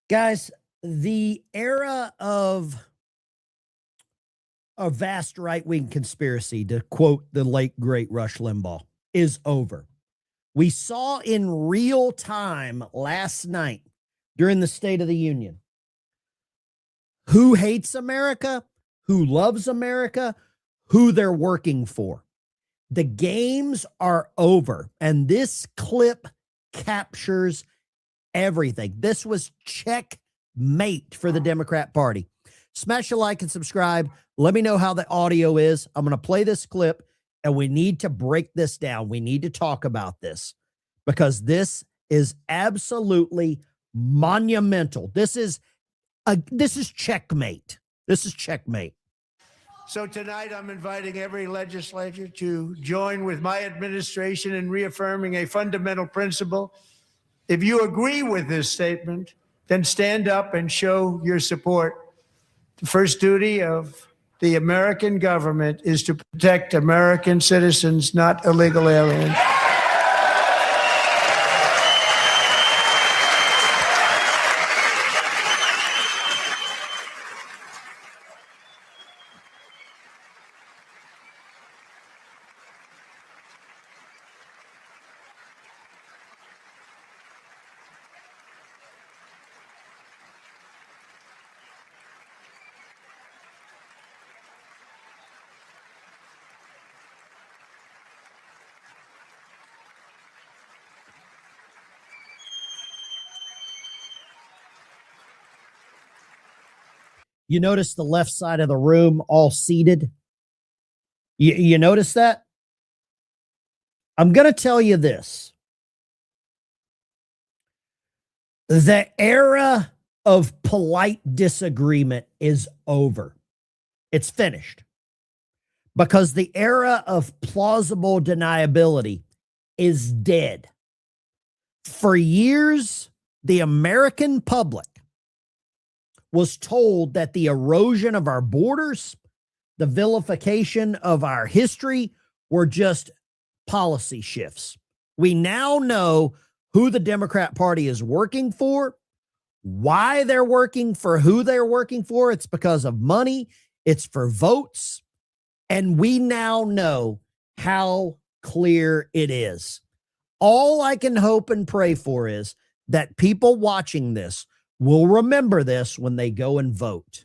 Guys, the era of a vast right-wing conspiracy, to quote the late, great Rush Limbaugh, is over. We saw in real time last night during the State of the Union who hates America, who loves America, who they're working for. The games are over, and this clip captures everything. This was checkmate for the Democrat Party. Smash a like and subscribe. Let me know how the audio is. I'm going to play this clip, and we need to break this down. We need to talk about this because this is absolutely monumental. This is checkmate. This is checkmate. So tonight I'm inviting every legislator to join with my administration in reaffirming a fundamental principle. If you agree with this statement, then stand up and show your support. The first duty of the American government is to protect American citizens, not illegal aliens. You notice the left side of the room all seated? You notice that? I'm going to tell you this. The era of polite disagreement is over. It's finished. Because the era of plausible deniability is dead. For years, the American public was told that the erosion of our borders, the vilification of our history were just policy shifts. We now know who the Democrat Party is working for, why they're working for who they're working for. It's because of money. It's for votes. And we now know how clear it is. All I can hope and pray for is that people watching this will remember this when they go and vote.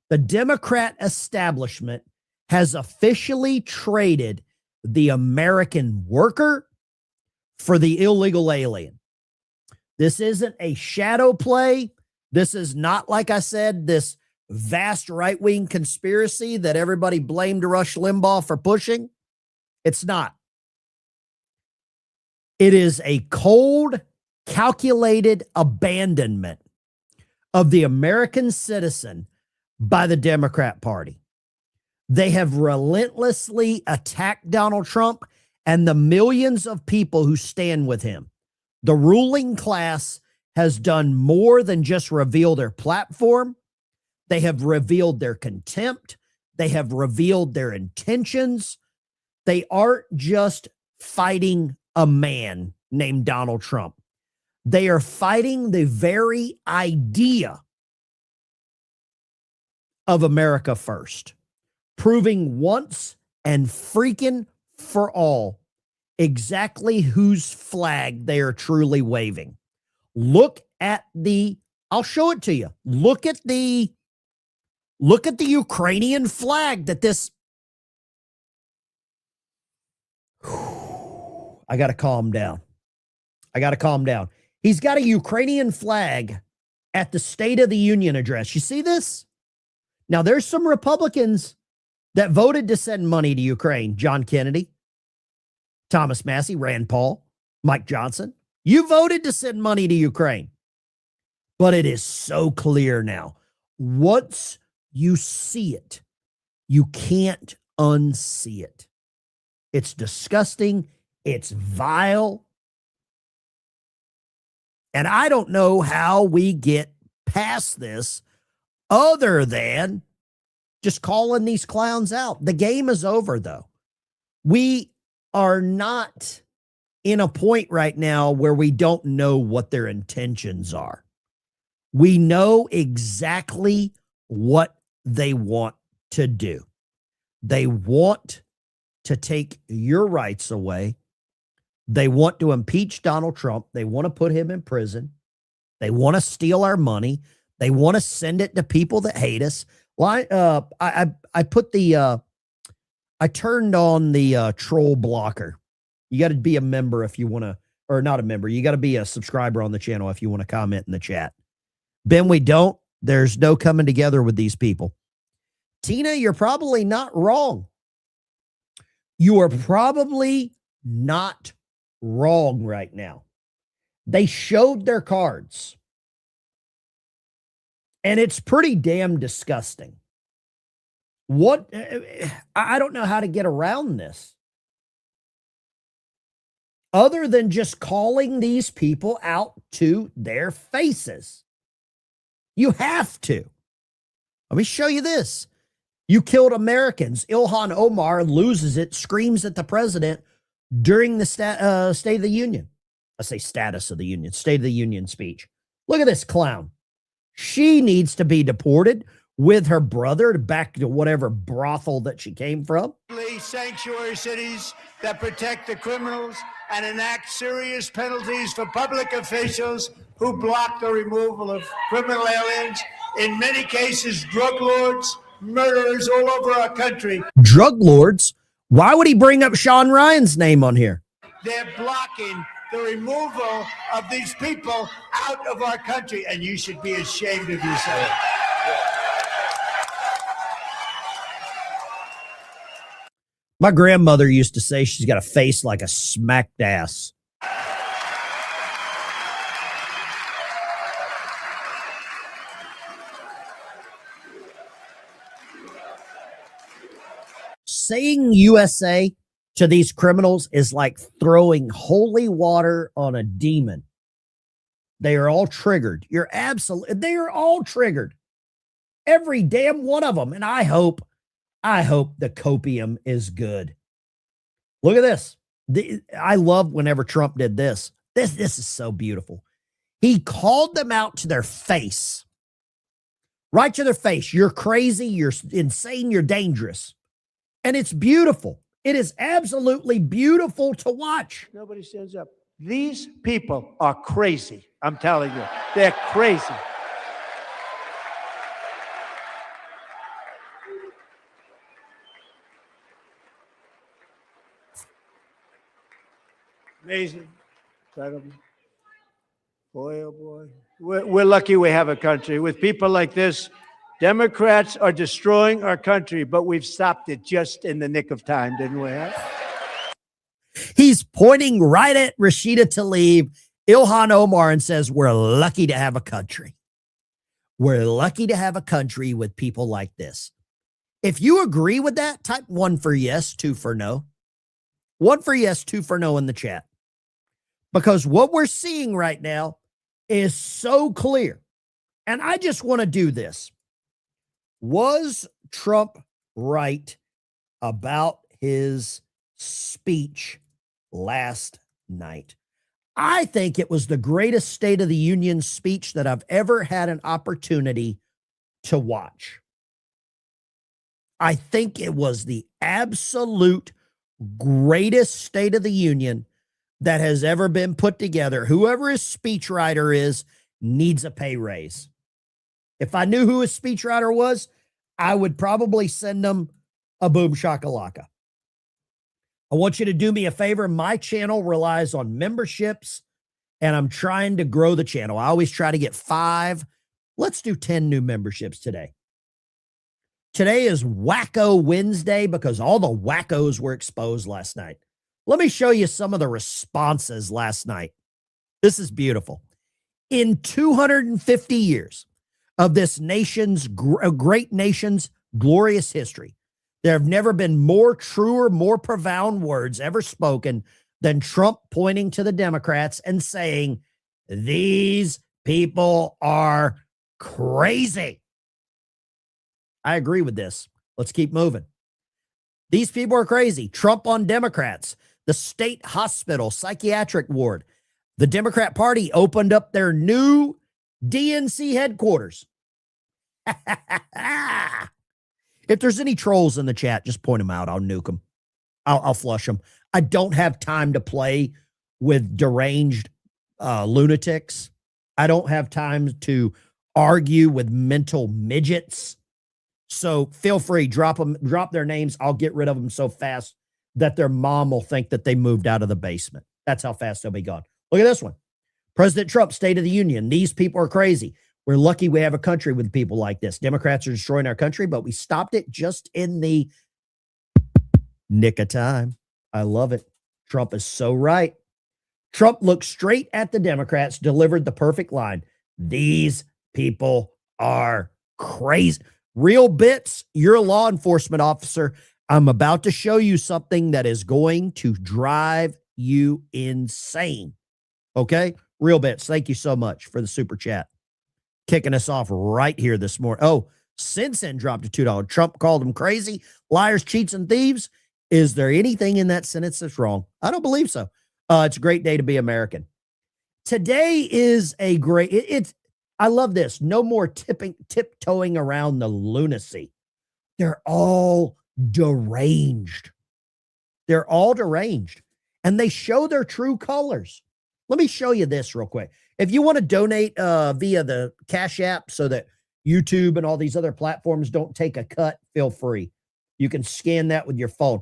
The Democrat establishment has officially traded the American worker for the illegal alien. This isn't a shadow play. This is not, like I said, this vast right-wing conspiracy that everybody blamed Rush Limbaugh for pushing. It's not. It is a cold, calculated abandonment of the American citizen by the Democrat Party. They have relentlessly attacked Donald Trump and the millions of people who stand with him. The ruling class has done more than just reveal their platform. They have revealed their contempt. They have revealed their intentions. They aren't just fighting a man named Donald Trump. They are fighting the very idea of America first, proving once and freaking for all exactly whose flag they are truly waving. Look at I'll show it to you. Look at the Ukrainian flag that this, I got to calm down. He's got a Ukrainian flag at the State of the Union address. You see this? Now, there's some Republicans that voted to send money to Ukraine. John Kennedy, Thomas Massie, Rand Paul, Mike Johnson. You voted to send money to Ukraine. But it is so clear now. Once you see it, you can't unsee it. It's disgusting. It's vile. And I don't know how we get past this other than just calling these clowns out. The game is over, though. We are not in a point right now where we don't know what their intentions are. We know exactly what they want to do. They want to take your rights away. They want to impeach Donald Trump. They want to put him in prison. They want to steal our money. They want to send it to people that hate us. Well, I put the I turned on the troll blocker. You got to be a member if you want to, or not a member. You got to be a subscriber on the channel if you want to comment in the chat. Ben, we don't. There's no coming together with these people. Tina, you're probably not wrong. You are probably not wrong right now. They showed their cards. And it's pretty damn disgusting. What? I don't know how to get around this. Other than just calling these people out to their faces. You have to. Let me show you this. You killed Americans. Ilhan Omar loses it, screams at the president during the State of the Union. I say status of the union, State of the Union speech. Look at this clown. She needs to be deported with her brother back to whatever brothel that she came from. Sanctuary cities that protect the criminals and enact serious penalties for public officials who block the removal of criminal aliens. In many cases, drug lords, murderers all over our country. Drug lords? Why would he bring up Sean Ryan's name on here? They're blocking the removal of these people out of our country, and you should be ashamed of yourself. My grandmother used to say she's got a face like a smacked ass. Saying USA to these criminals is like throwing holy water on a demon. They are all triggered. They are all triggered. Every damn one of them. And I hope the copium is good. Look at this. I love whenever Trump did this. This is so beautiful. He called them out to their face. Right to their face. You're crazy. You're insane. You're dangerous. And it's beautiful. It is absolutely beautiful to watch. Nobody stands up. These people are crazy. I'm telling you, they're crazy. Amazing. Incredible. Boy, oh boy. We're lucky we have a country. With people like this, Democrats are destroying our country, but we've stopped it just in the nick of time, didn't we? Huh? He's pointing right at Rashida Tlaib, Ilhan Omar, and says, we're lucky to have a country. We're lucky to have a country with people like this. If you agree with that, type 1 for yes, 2 for no. 1 for yes, 2 for no in the chat. Because what we're seeing right now is so clear. And I just want to do this. Was Trump right about his speech last night? I think it was the greatest State of the Union speech that I've ever had an opportunity to watch. I think it was the absolute greatest State of the Union that has ever been put together. Whoever his speechwriter is needs a pay raise. If I knew who his speechwriter was, I would probably send them a boom shakalaka. I want you to do me a favor. My channel relies on memberships, and I'm trying to grow the channel. I always try to get 5. Let's do 10 new memberships today. Today is Wacko Wednesday because all the wackos were exposed last night. Let me show you some of the responses last night. This is beautiful. In 250 years of this nation's great nation's glorious history, there have never been more truer, more profound words ever spoken than Trump pointing to the Democrats and saying, these people are crazy. I agree with this. Let's keep moving. These people are crazy. Trump on Democrats. The state hospital psychiatric ward. The Democrat Party opened up their new DNC headquarters. If there's any trolls in the chat, just point them out. I'll nuke them. I'll flush them. I don't have time to play with deranged lunatics. I don't have time to argue with mental midgets. So feel free, drop their names. I'll get rid of them so fast that their mom will think that they moved out of the basement. That's how fast they'll be gone. Look at this one. President Trump, State of the Union. These people are crazy. We're lucky we have a country with people like this. Democrats are destroying our country, but we stopped it just in the nick of time. I love it. Trump is so right. Trump looked straight at the Democrats, delivered the perfect line. These people are crazy. Real bits, you're a law enforcement officer. I'm about to show you something that is going to drive you insane. Okay? Real bits. Thank you so much for the super chat. Kicking us off right here this morning. Oh, Sin dropped to $2. Trump called them crazy, liars, cheats, and thieves. Is there anything in that sentence that's wrong? I don't believe so. It's a great day to be American. Today is a great, I love this. No more tiptoeing around the lunacy. They're all deranged. They're all deranged. And they show their true colors. Let me show you this real quick. If you want to donate via the Cash App so that YouTube and all these other platforms don't take a cut, feel free. You can scan that with your phone.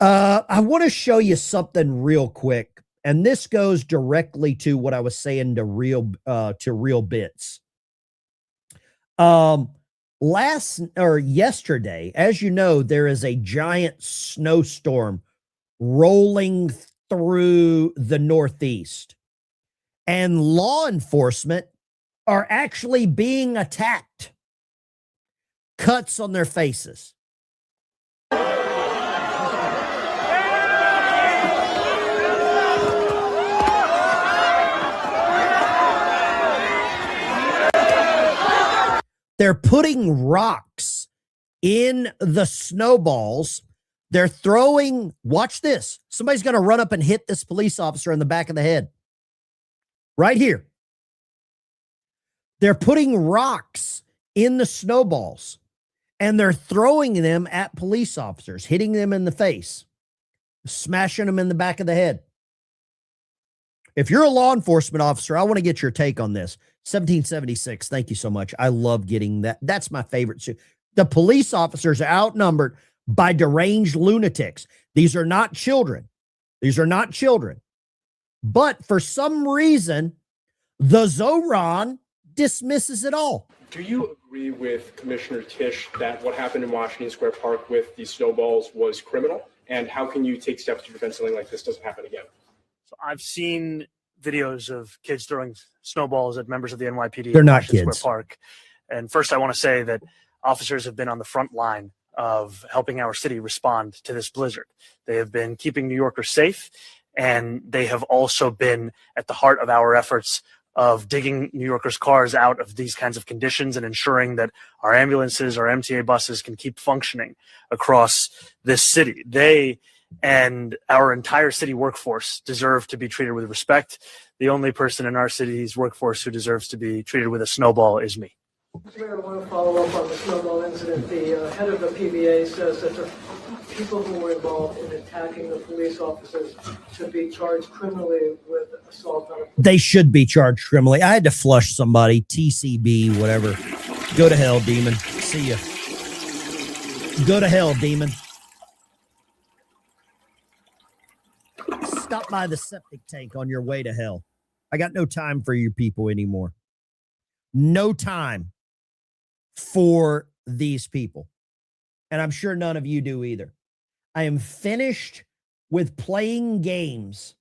I want to show you something real quick. And this goes directly to what I was saying to real bits. Yesterday, as you know, there is a giant snowstorm rolling through the Northeast, and law enforcement are actually being attacked. Cuts on their faces. They're putting rocks in the snowballs. They're throwing, watch this. Somebody's going to run up and hit this police officer in the back of the head. Right here. They're putting rocks in the snowballs and they're throwing them at police officers, hitting them in the face, smashing them in the back of the head. If you're a law enforcement officer, I want to get your take on this. 1776. Thank you so much. I love getting that. That's my favorite. The police officers are outnumbered by deranged lunatics. These are not children. These are not children. But for some reason, the Zoran dismisses it all. Do you agree with Commissioner Tisch that what happened in Washington Square Park with these snowballs was criminal? And how can you take steps to prevent something like this doesn't happen again? So I've seen videos of kids throwing snowballs at members of the NYPD. They're in not Washington kids. Square Park. And first, I want to say that officers have been on the front line of helping our city respond to this blizzard. They have been keeping New Yorkers safe, and they have also been at the heart of our efforts of digging New Yorkers' cars out of these kinds of conditions and ensuring that our ambulances, our MTA buses can keep functioning across this city. They and our entire city workforce deserve to be treated with respect. The only person in our city's workforce who deserves to be treated with a snowball is me. Mr. Mayor, I want to follow up on the snowball incident. The head of the PBA says that the people who were involved in attacking the police officers should be charged criminally with assault on a police. They should be charged criminally. I had to flush somebody, TCB, whatever. Go to hell, demon. See ya. Go to hell, demon. Stop by the septic tank on your way to hell. I got no time for you people anymore. No time for these people. And I'm sure none of you do either. I am finished with playing games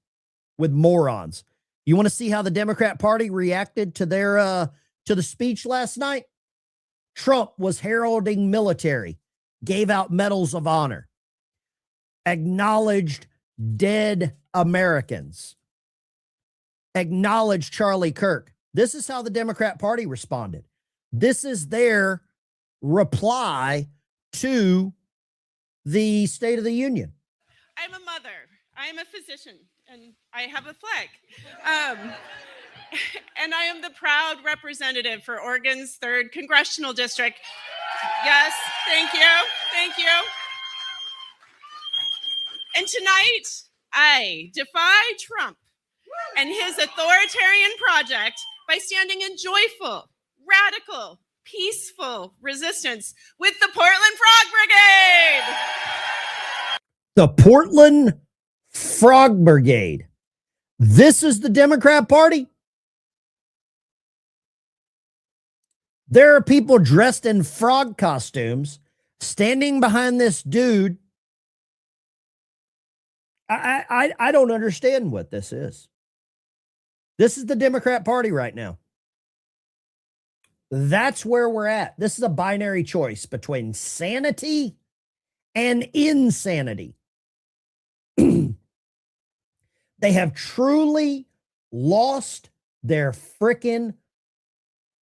with morons. You want to see how the Democrat Party reacted to their to the speech last night? Trump was heralding military, gave out medals of honor, acknowledged dead Americans, acknowledged Charlie Kirk. This is how the Democrat Party responded. This is their reply to the State of the Union. I'm a mother. I am a physician, and I have a flag. And I am the proud representative for Oregon's 3rd Congressional District. Yes, thank you, thank you. And tonight, I defy Trump and his authoritarian project by standing in joyful, radical, peaceful resistance with the Portland Frog Brigade. The Portland Frog Brigade. This is the Democrat Party. There are people dressed in frog costumes standing behind this dude. I don't understand what this is. This is the Democrat Party right now. That's where we're at. This is a binary choice between sanity and insanity. They have truly lost their frickin'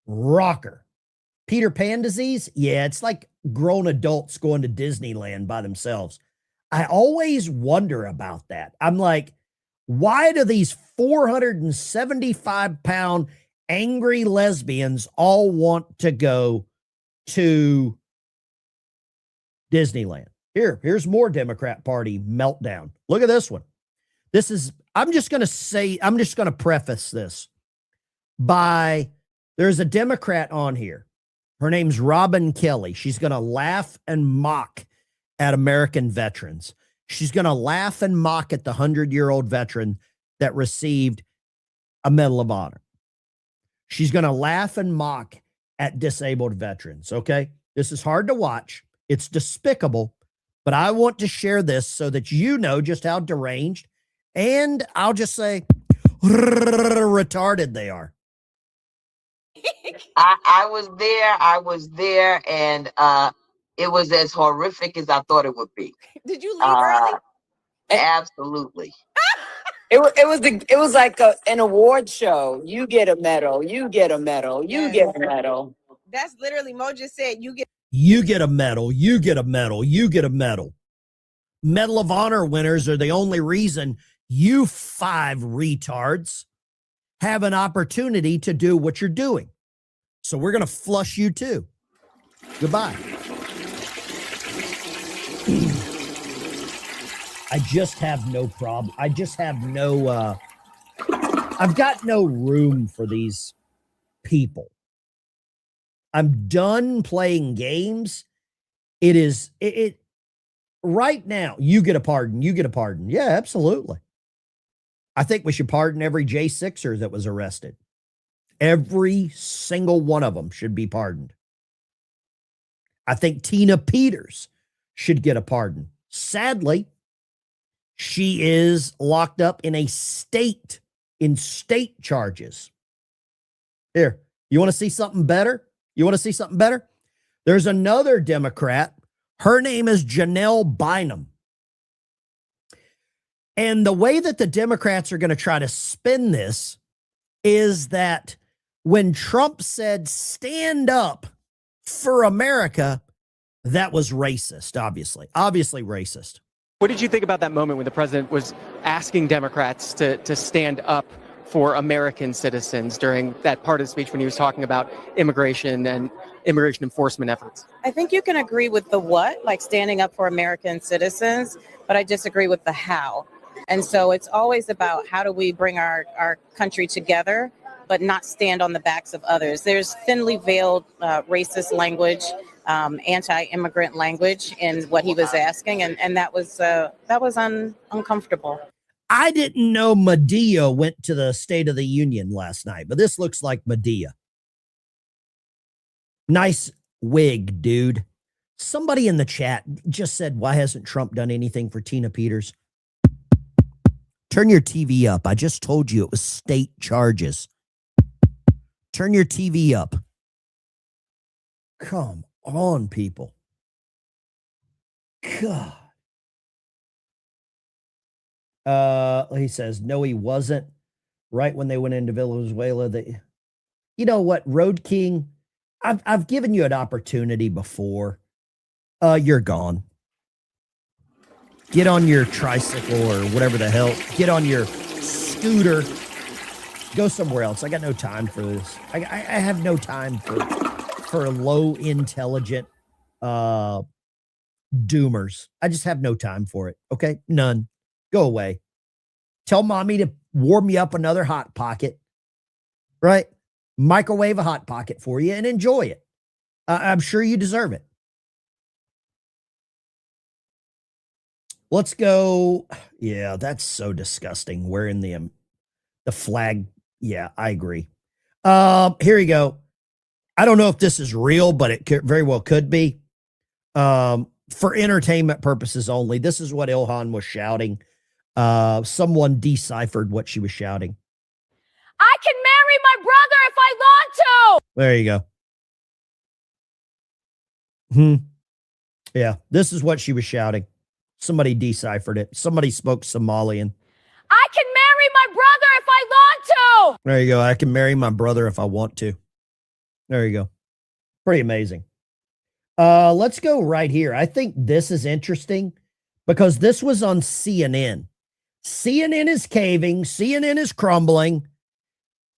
rocker. Peter Pan disease? Yeah, it's like grown adults going to Disneyland by themselves. I always wonder about that. I'm like, why do these 475-pound angry lesbians all want to go to Disneyland? Here's more Democrat Party meltdown. Look at this one. This is, I'm just going to preface this by, there's a Democrat on here. Her name's Robin Kelly. She's going to laugh and mock at American veterans. She's going to laugh and mock at the 100-year-old veteran that received a Medal of Honor. She's going to laugh and mock at disabled veterans, okay? This is hard to watch. It's despicable, but I want to share this so that you know just how deranged, and I'll just say retarded they are. I was there, and it was as horrific as I thought it would be. Did you leave early? Absolutely. It was like an award show. You get a medal. You get a medal. You get a medal. That's literally Mo just said. You get a medal. You get a medal. You get a medal. Medal of Honor winners are the only reason you 5 retards have an opportunity to do what you're doing. So we're going to flush you too. Goodbye. I just have no problem. I just have no, I've got no room for these people. I'm done playing games. It right now, you get a pardon. You get a pardon. Yeah, absolutely. I think we should pardon every J6er that was arrested. Every single one of them should be pardoned. I think Tina Peters should get a pardon. Sadly, she is locked up in state charges. Here, you want to see something better? You want to see something better? There's another Democrat. Her name is Janelle Bynum. And the way that the Democrats are going to try to spin this is that when Trump said, stand up for America, that was racist, obviously racist. What did you think about that moment when the president was asking Democrats to stand up for American citizens during that part of the speech when he was talking about immigration and immigration enforcement efforts? I think you can agree with the what, like standing up for American citizens, but I disagree with the how. And so it's always about how do we bring our country together, but not stand on the backs of others. There's thinly veiled racist language, anti-immigrant language in what he was asking, and that was uncomfortable. I didn't know Medea went to the State of the Union last night, but this looks like Medea. Nice wig, dude. Somebody in the chat just said, why hasn't Trump done anything for Tina Peters? Turn your TV up. I just told you it was state charges. Turn your TV up. Come on, people. God. He says, no, he wasn't. Right when they went into Venezuela, you know what, Road King, I've given you an opportunity before. You're gone. Get on your tricycle or whatever the hell. Get on your scooter. Go somewhere else. I got no time for this. I have no time for low intelligent doomers. I just have no time for it. Okay? None. Go away. Tell mommy to warm you up another Hot Pocket, right? Microwave a Hot Pocket for you and enjoy it. I'm sure you deserve it. Let's go. Yeah, that's so disgusting. Wearing the flag. Yeah, I agree. Here you go. I don't know if this is real, but it very well could be. For entertainment purposes only. This is what Ilhan was shouting. Someone deciphered what she was shouting. I can marry my brother if I want to. There you go. Yeah, this is what she was shouting. Somebody deciphered it. Somebody spoke Somalian. I can marry my brother if I want to. There you go. I can marry my brother if I want to. There you go. Pretty amazing. Let's go right here. I think this is interesting because this was on CNN. CNN is caving. CNN is crumbling.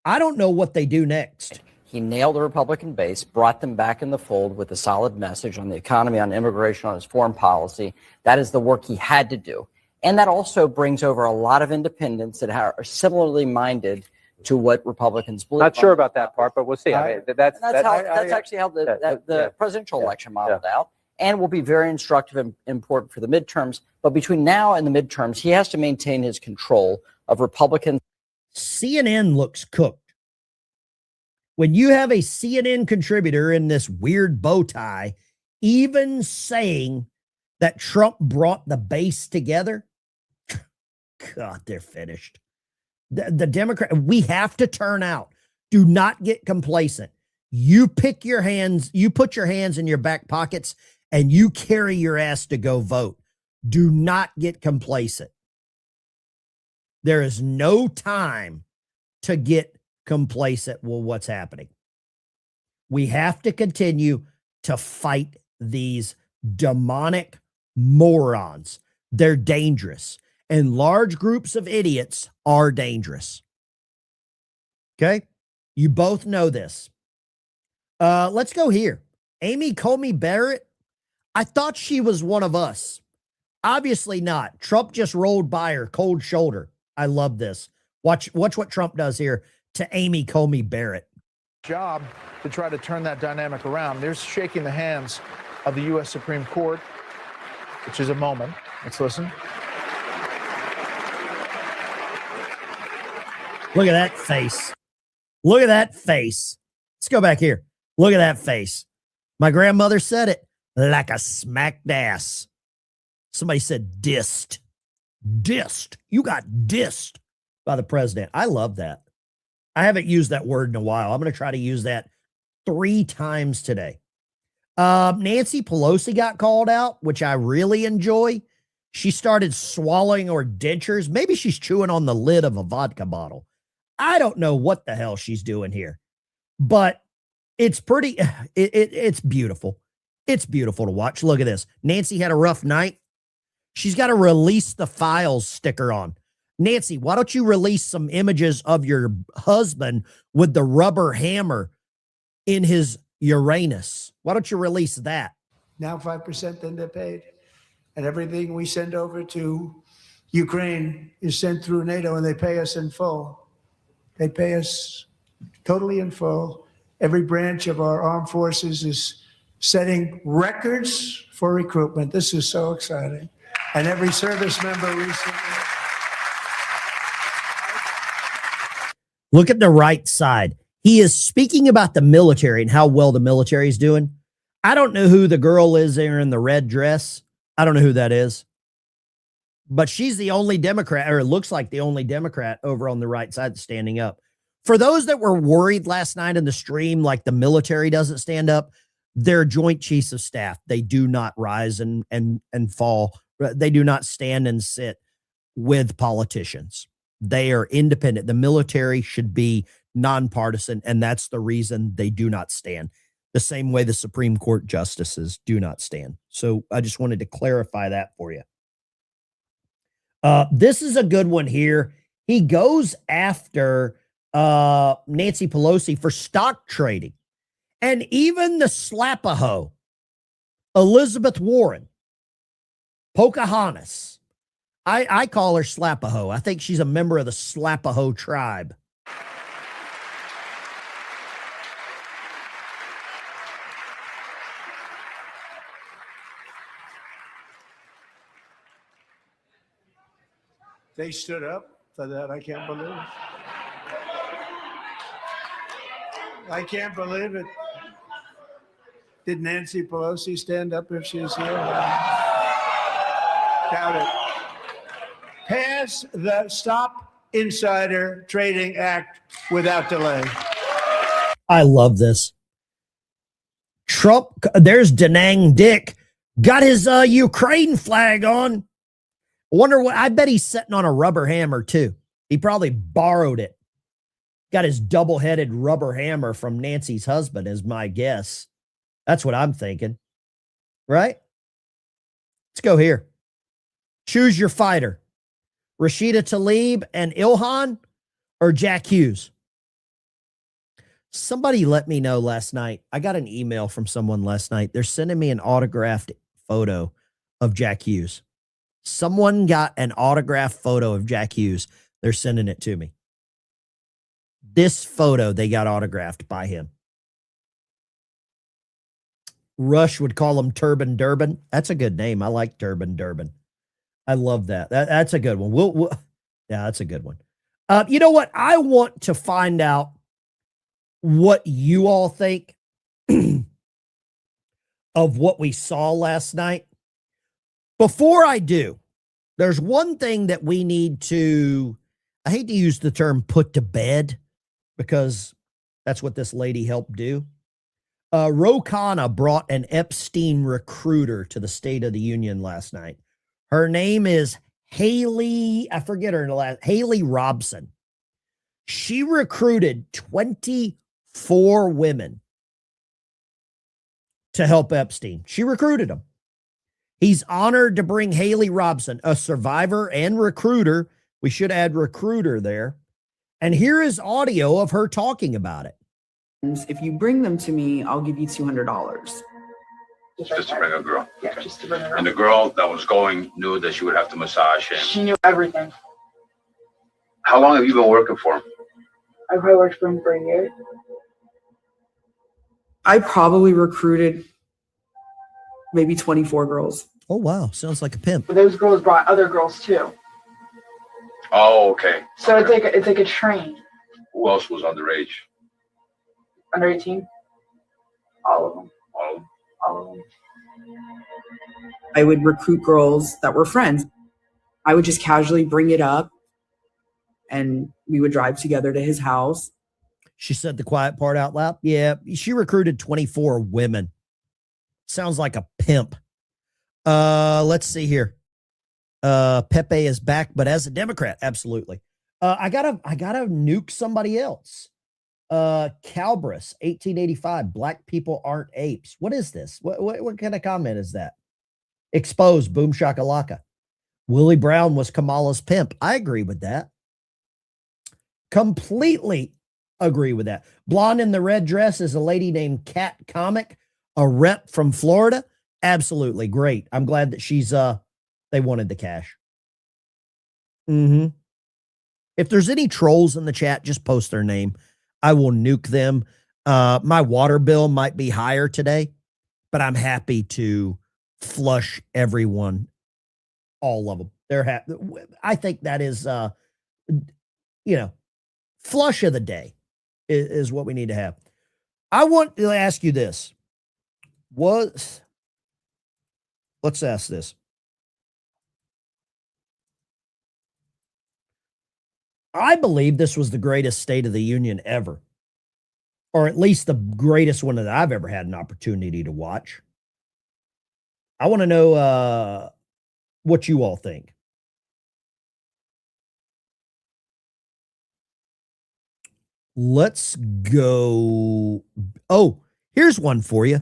I don't know what they do next. He nailed the Republican base, brought them back in the fold with a solid message on the economy, on immigration, on his foreign policy. That is the work he had to do. And that also brings over a lot of independents that are similarly minded to what Republicans believe. Not sure about that part, but we'll see. I mean, that's actually how the presidential election modeled out, and will be very instructive and important for the midterms. But between now and the midterms, he has to maintain his control of Republicans. CNN looks cooked. When you have a CNN contributor in this weird bow tie, even saying that Trump brought the base together, God, they're finished. The Democrat, we have to turn out. Do not get complacent. You pick your hands, you put your hands in your back pockets, and you carry your ass to go vote. Do not get complacent. There is no time to get complacent with what's happening. We have to continue to fight these demonic morons. They're dangerous. And large groups of idiots are dangerous. Okay? You both know this. Let's go here. Amy Comey Barrett. I thought she was one of us. Obviously not. Trump just rolled by her cold shoulder. I love this. Watch what Trump does here to Amy Comey Barrett. Job to try to turn that dynamic around. There's shaking the hands of the U.S. Supreme Court, which is a moment. Let's listen. Look at that face. Look at that face. Let's go back here. Look at that face. My grandmother said it like a smacked ass. Somebody said dissed. Dissed. You got dissed by the president. I love that. I haven't used that word in a while. I'm going to try to use that 3 times today. Nancy Pelosi got called out, which I really enjoy. She started swallowing her dentures. Maybe she's chewing on the lid of a vodka bottle. I don't know what the hell she's doing here, but it's pretty, it's beautiful. It's beautiful to watch. Look at this. Nancy had a rough night. She's got a release the files sticker on. Nancy, why don't you release some images of your husband with the rubber hammer in his Uranus? Why don't you release that? Now 5%, then they're paid. And everything we send over to Ukraine is sent through NATO, and they pay us in full. They pay us totally in full. Every branch of our armed forces is setting records for recruitment. This is so exciting. And every service member recently. Look at the right side. He is speaking about the military and how well the military is doing. I don't know who the girl is there in the red dress. I don't know who that is. But she's the only Democrat, or it looks like the only Democrat over on the right side standing up. For those that were worried last night in the stream, like the military doesn't stand up, they're Joint Chiefs of Staff. They do not rise and fall. They do not stand and sit with politicians. They are independent. The military should be nonpartisan, and that's the reason they do not stand. The same way the Supreme Court justices do not stand. So I just wanted to clarify that for you. This is a good one here. He goes after Nancy Pelosi for stock trading. And even the slap-a-hoe, Elizabeth Warren, Pocahontas. I call her slap-a-hoe. I think she's a member of the slap-a-hoe tribe. They stood up for that. I can't believe it. I can't believe it. Did Nancy Pelosi stand up if she's here? Doubt it. Pass the Stop Insider Trading Act without delay. I love this. Trump, there's Denang Dick, got his Ukraine flag on. Wonder what, I bet he's sitting on a rubber hammer too. He probably borrowed it. Got his double-headed rubber hammer from Nancy's husband is my guess. That's what I'm thinking. Right? Let's go here. Choose your fighter. Rashida Tlaib and Ilhan or Jack Hughes? Somebody let me know last night. I got an email from someone last night. They're sending me an autographed photo of Jack Hughes. Someone got an autographed photo of Jack Hughes. They're sending it to me. This photo, they got autographed by him. Rush would call him Turban Durbin. That's a good name. I like Turban Durbin. I love that. That's a good one. Yeah, that's a good one. You know what? I want to find out what you all think of what we saw last night. Before I do, there's one thing that we need to, I hate to use the term put to bed because that's what this lady helped do. Ro Khanna brought an Epstein recruiter to the State of the Union last night. Her name is Haley, I forget her last, Haley Robson. She recruited 24 women to help Epstein. She recruited them. He's honored to bring Haley Robson, a survivor and recruiter. We should add recruiter there. And here is audio of her talking about it. If you bring them to me, I'll give you $200. Just to bring a girl. Yeah, just to bring a girl. And the girl that was going knew that she would have to massage him. She knew everything. How long have you been working for him? I probably worked for him for a year. I probably recruited maybe 24 girls. Oh, wow. Sounds like a pimp. Those girls brought other girls too. Oh, okay. So okay. it's like a train. Who else was underage? Under 18? All of them. All of them? All of them. I would recruit girls that were friends. I would just casually bring it up and we would drive together to his house. She said the quiet part out loud. Yeah, she recruited 24 women. Sounds like a pimp. Let's see here. Pepe is back, but as a Democrat, absolutely. I gotta nuke somebody else. Calbris, 1885. Black people aren't apes. What is this? What kind of comment is that? Exposed, boom shakalaka. Willie Brown was Kamala's pimp. I agree with that. Completely agree with that. Blonde in the red dress is a lady named Kat Comic, a rep from Florida. Absolutely great. I'm glad that she's they wanted the cash. If there's any trolls in the chat, just post their name. I will nuke them. My water bill might be higher today, but I'm happy to flush everyone, all of them. They're happy. I think that is, flush of the day is what we need to have. I want to ask you this. Let's ask this. I believe this was the greatest State of the Union ever, or at least the greatest one that I've ever had an opportunity to watch. I want to know what you all think. Let's go. Oh, here's one for you.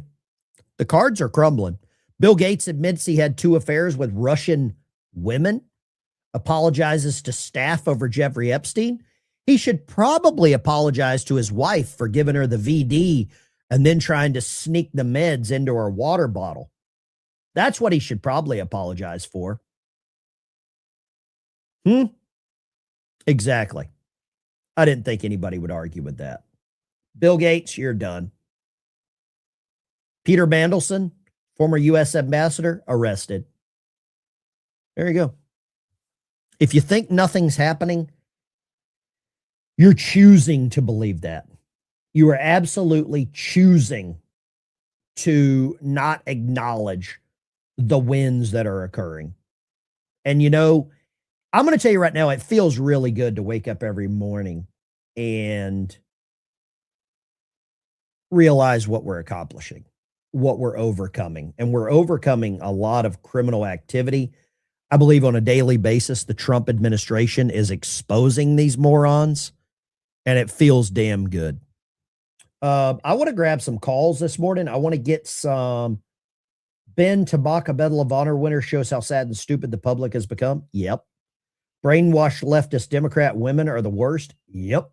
The cards are crumbling. Bill Gates admits he had 2 affairs with Russian women, apologizes to staff over Jeffrey Epstein. He should probably apologize to his wife for giving her the VD and then trying to sneak the meds into her water bottle. That's what he should probably apologize for. Exactly. I didn't think anybody would argue with that. Bill Gates, you're done. Peter Mandelson, former U.S. ambassador, arrested. There you go. If you think nothing's happening, you're choosing to believe that. You are absolutely choosing to not acknowledge the wins that are occurring. And you know, I'm going to tell you right now, it feels really good to wake up every morning and realize what we're accomplishing, what we're overcoming. And we're overcoming a lot of criminal activity. I believe on a daily basis, the Trump administration is exposing these morons, and it feels damn good. I want to grab some calls this morning. I want to get some. Ben Tabaka Medal of Honor winner shows how sad and stupid the public has become. Yep. Brainwashed leftist Democrat women are the worst. Yep.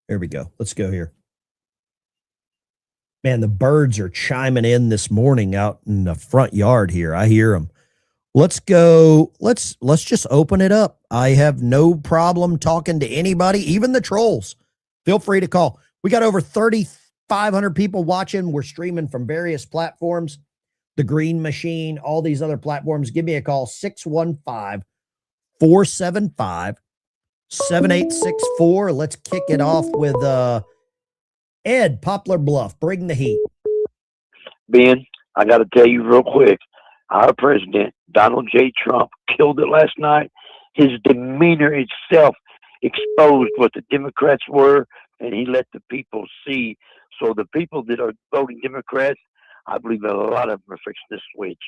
There we go. Let's go here. Man, the birds are chiming in this morning out in the front yard here. I hear them. Let's go. Let's just open it up. I have no problem talking to anybody, even the trolls. Feel free to call. We got over 3,500 people watching. We're streaming from various platforms, the Green Machine, all these other platforms. Give me a call, 615-475-7864. Let's kick it off with Ed, Poplar Bluff. Bring the heat. Ben, I got to tell you real quick. Our president, Donald J. Trump, killed it last night. His demeanor itself exposed what the Democrats were, and he let the people see. So the people that are voting Democrats, I believe a lot of them are fixing this switch.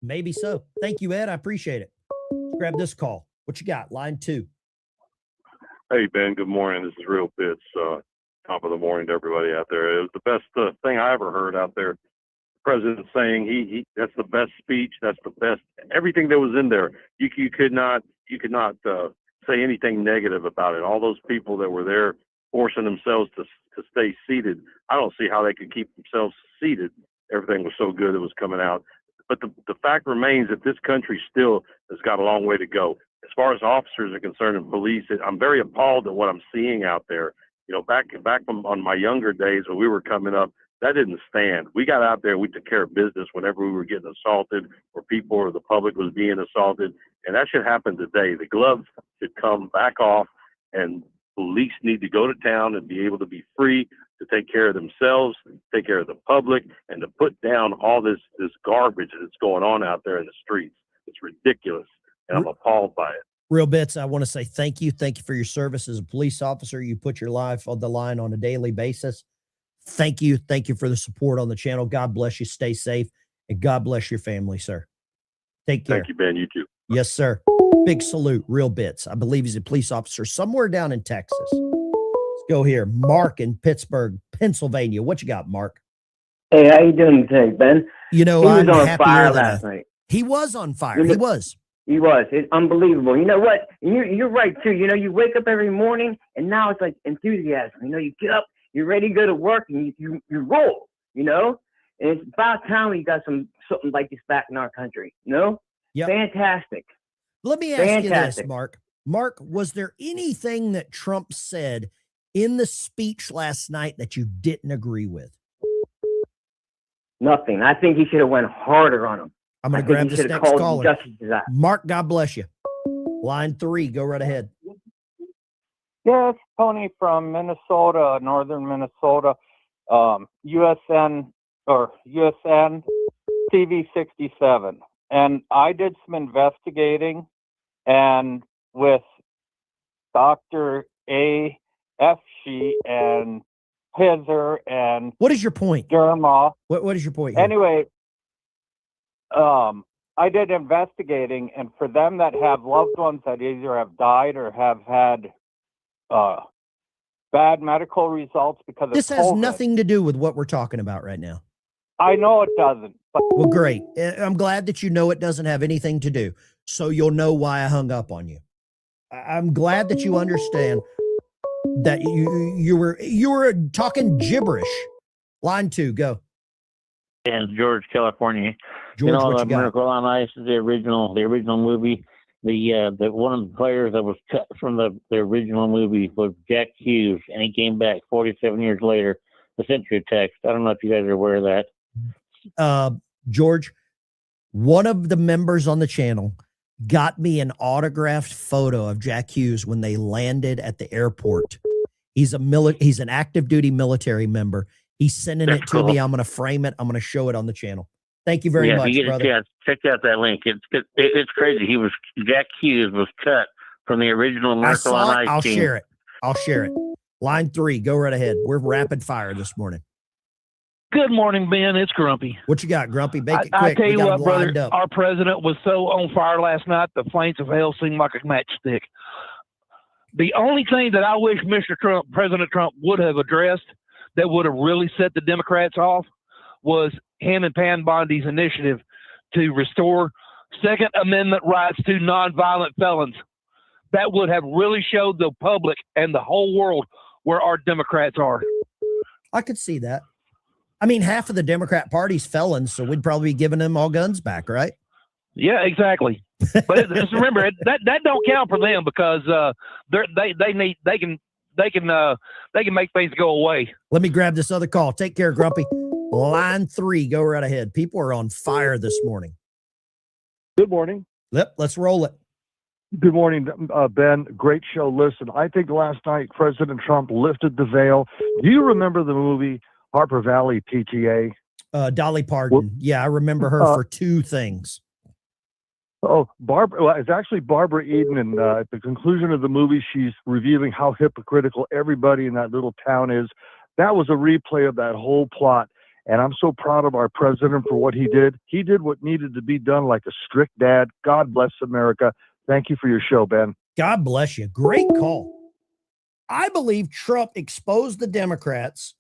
Maybe so. Thank you, Ed. I appreciate it. Let's grab this call. What you got? Line 2. Hey, Ben. Good morning. This is Real Bits. Top of the morning to everybody out there. It was the best thing I ever heard out there. President saying he that's the best speech, that's the best, everything that was in there. You could not say anything negative about it. All those people that were there forcing themselves to stay seated, I don't see how they could keep themselves seated. Everything was so good it was coming out. But the fact remains that this country still has got a long way to go. As far as officers are concerned and police, I'm very appalled at what I'm seeing out there. You know, back on my younger days when we were coming up, that didn't stand. We got out there, we took care of business whenever we were getting assaulted or people or the public was being assaulted. And that should happen today. The gloves should come back off, and police need to go to town and be able to be free to take care of themselves, take care of the public, and to put down all this garbage that's going on out there in the streets. It's ridiculous, and I'm appalled by it. Real Bits, I want to say thank you. Thank you for your service as a police officer. You put your life on the line on a daily basis. Thank you. Thank you for the support on the channel. God bless you. Stay safe. And God bless your family, sir. Take care. Thank you, Ben. You too. Yes, sir. Big salute. Real Bits. I believe he's a police officer somewhere down in Texas. Let's go here. Mark in Pittsburgh, Pennsylvania. What you got, Mark? Hey, how you doing today, Ben? You know, he was I'm on happier fire than last night. He was on fire. He was. He was. It's unbelievable. You know what? You're right, too. You know, you wake up every morning, and now it's like enthusiasm. You know, you get up, you're ready to go to work, and you roll, you know? And it's about time we got something like this back in our country, you know? Yep. Fantastic. Let me ask you this, Mark. Mark, was there anything that Trump said in the speech last night that you didn't agree with? Nothing. I think he should have went harder on him. I'm going to grab this next caller. Mark, God bless you. Line 3, go right ahead. Yes, Tony from Minnesota, northern Minnesota, USN TV 67. And I did some investigating, and with Dr. A.F. and Pizzer and what is your point? Derma. What is your point here? Anyway, I did investigating, and for them that have loved ones that either have died or have had bad medical results because of This has COVID. nothing to do with what we're talking about right now. I know it doesn't. But Well, great. I'm glad that you know it doesn't have anything to do, so you'll know why I hung up on you. I'm glad that you understand that you were talking gibberish. Line 2, go. And George, California. George, what you got? Miracle on Ice is the original movie. The one of the players that was cut from the original movie was Jack Hughes, and he came back 47 years later to send you a text. I don't know if you guys are aware of that. George, one of the members on the channel got me an autographed photo of Jack Hughes when they landed at the airport. He's an active duty military member. He's sending it to me. I'm going to frame it. I'm going to show it on the channel. Thank you very much, if you get brother. a chance, check out that link. It's crazy. Jack Hughes was cut from the original Miracle on Ice I'll team. share it. I'll share it. Line 3, go right ahead. We're rapid fire this morning. Good morning, Ben. It's Grumpy. What you got, Grumpy? Make it quick. I tell We you got what, them brother, lined up. our president was so on fire last night, the flames of hell seemed like a matchstick. The only thing that I wish President Trump would have addressed that would have really set the Democrats off was him and Pam Bondi's initiative to restore Second Amendment rights to nonviolent felons. That would have really showed the public and the whole world where our Democrats are. I could see that. I mean, half of the Democrat Party's felons, so we'd probably be giving them all guns back, right? Yeah, exactly. But just remember, that don't count for them because they can make things go away. Let me grab this other call. Take care, Grumpy. Line 3, go right ahead. People are on fire this morning. Good morning. Yep, let's roll it. Good morning, Ben. Great show. Listen, I think last night President Trump lifted the veil. Do you remember the movie Harper Valley PTA? Dolly Parton. Yeah, I remember her for 2 things. Oh, Barbara. Well, it's actually Barbara Eden, and at the conclusion of the movie, she's revealing how hypocritical everybody in that little town is. That was a replay of that whole plot, and I'm so proud of our president for what he did. He did what needed to be done like a strict dad. God bless America. Thank you for your show, Ben. God bless you. Great call. I believe Trump exposed the Democrats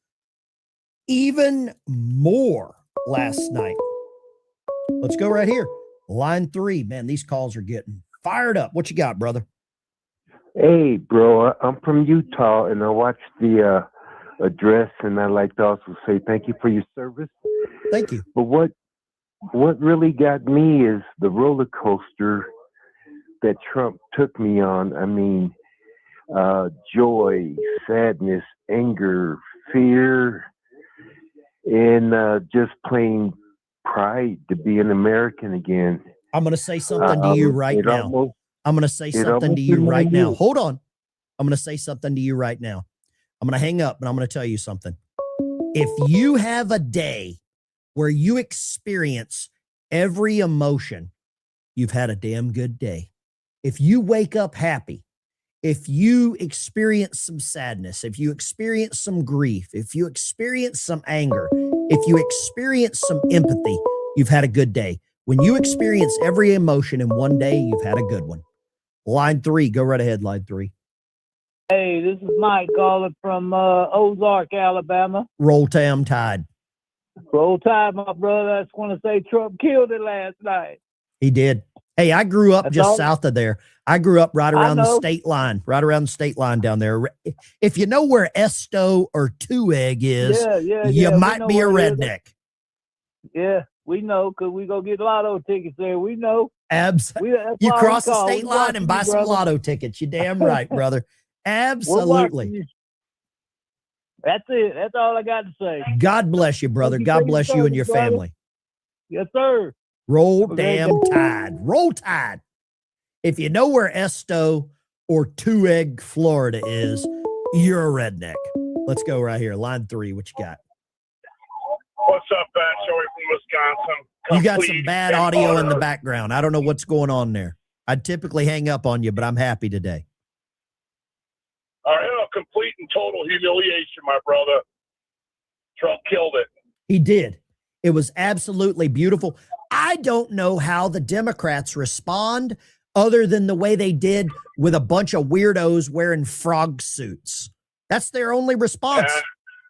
even more last night. Let's go right here. Line 3. Man, these calls are getting fired up. What you got, brother? Hey, bro, I'm from Utah, and I watched the address, and I'd like to also say thank you for your service. Thank you. But what really got me is the roller coaster that Trump took me on. I mean, joy, sadness, anger, fear, and just plain pride to be an American again. I'm going to say something to you right now. I'm going to say something to you right now. Hold on. I'm going to say something to you right now. I'm going to hang up and I'm going to tell you something. If you have a day where you experience every emotion, you've had a damn good day. If you wake up happy, if you experience some sadness, if you experience some grief, if you experience some anger, if you experience some empathy, you've had a good day. When you experience every emotion in one day, you've had a good one. Line 3, go right ahead, line 3. Hey, this is Mike calling from Ozark, Alabama. Roll Tide. Roll Tide, my brother. I just want to say Trump killed it last night. He did. Hey, I grew up just all. south of there. I grew up right around the know. state line, down there. If you know where Esto or Two Egg is, you might be a redneck. Yeah, we know because we go get lotto tickets there. We know. Absolutely. You cross the state line and buy some lotto tickets. You're damn right, brother. Absolutely. That's it. That's all I got to say. God bless you, brother. God bless you and your family. Yes, sir. Roll damn Tide. Roll Tide. If you know where Esto or Two Egg, Florida is, you're a redneck. Let's go right here. Line 3. What you got? What's up, Ben? Joey from Wisconsin. You got some bad audio in the background. I don't know what's going on there. I'd typically hang up on you, but I'm happy today. Complete and total humiliation, my brother. Trump killed it. He did. It was absolutely beautiful. I don't know how the Democrats respond other than the way they did with a bunch of weirdos wearing frog suits. That's their only response.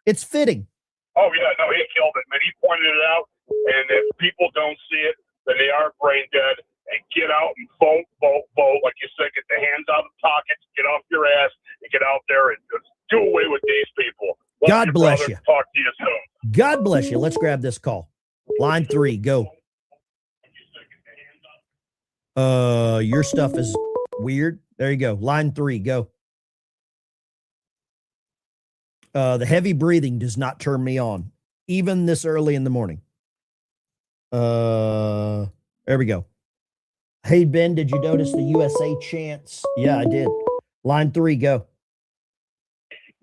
It's fitting. Oh, yeah, no, he killed it, man. He pointed it out, and if people don't see it, then they are brain dead. And get out and vote, vote, vote. Like you said, get the hands out of the pockets, get off your ass, and get out there and just do away with these people. God bless you. Talk to you soon. God bless you. Let's grab this call. Line 3, go. Your stuff is weird. There you go. Line 3, go. The heavy breathing does not turn me on, even this early in the morning. There we go. Hey, Ben, did you notice the USA chants? Yeah, I did. Line 3, go.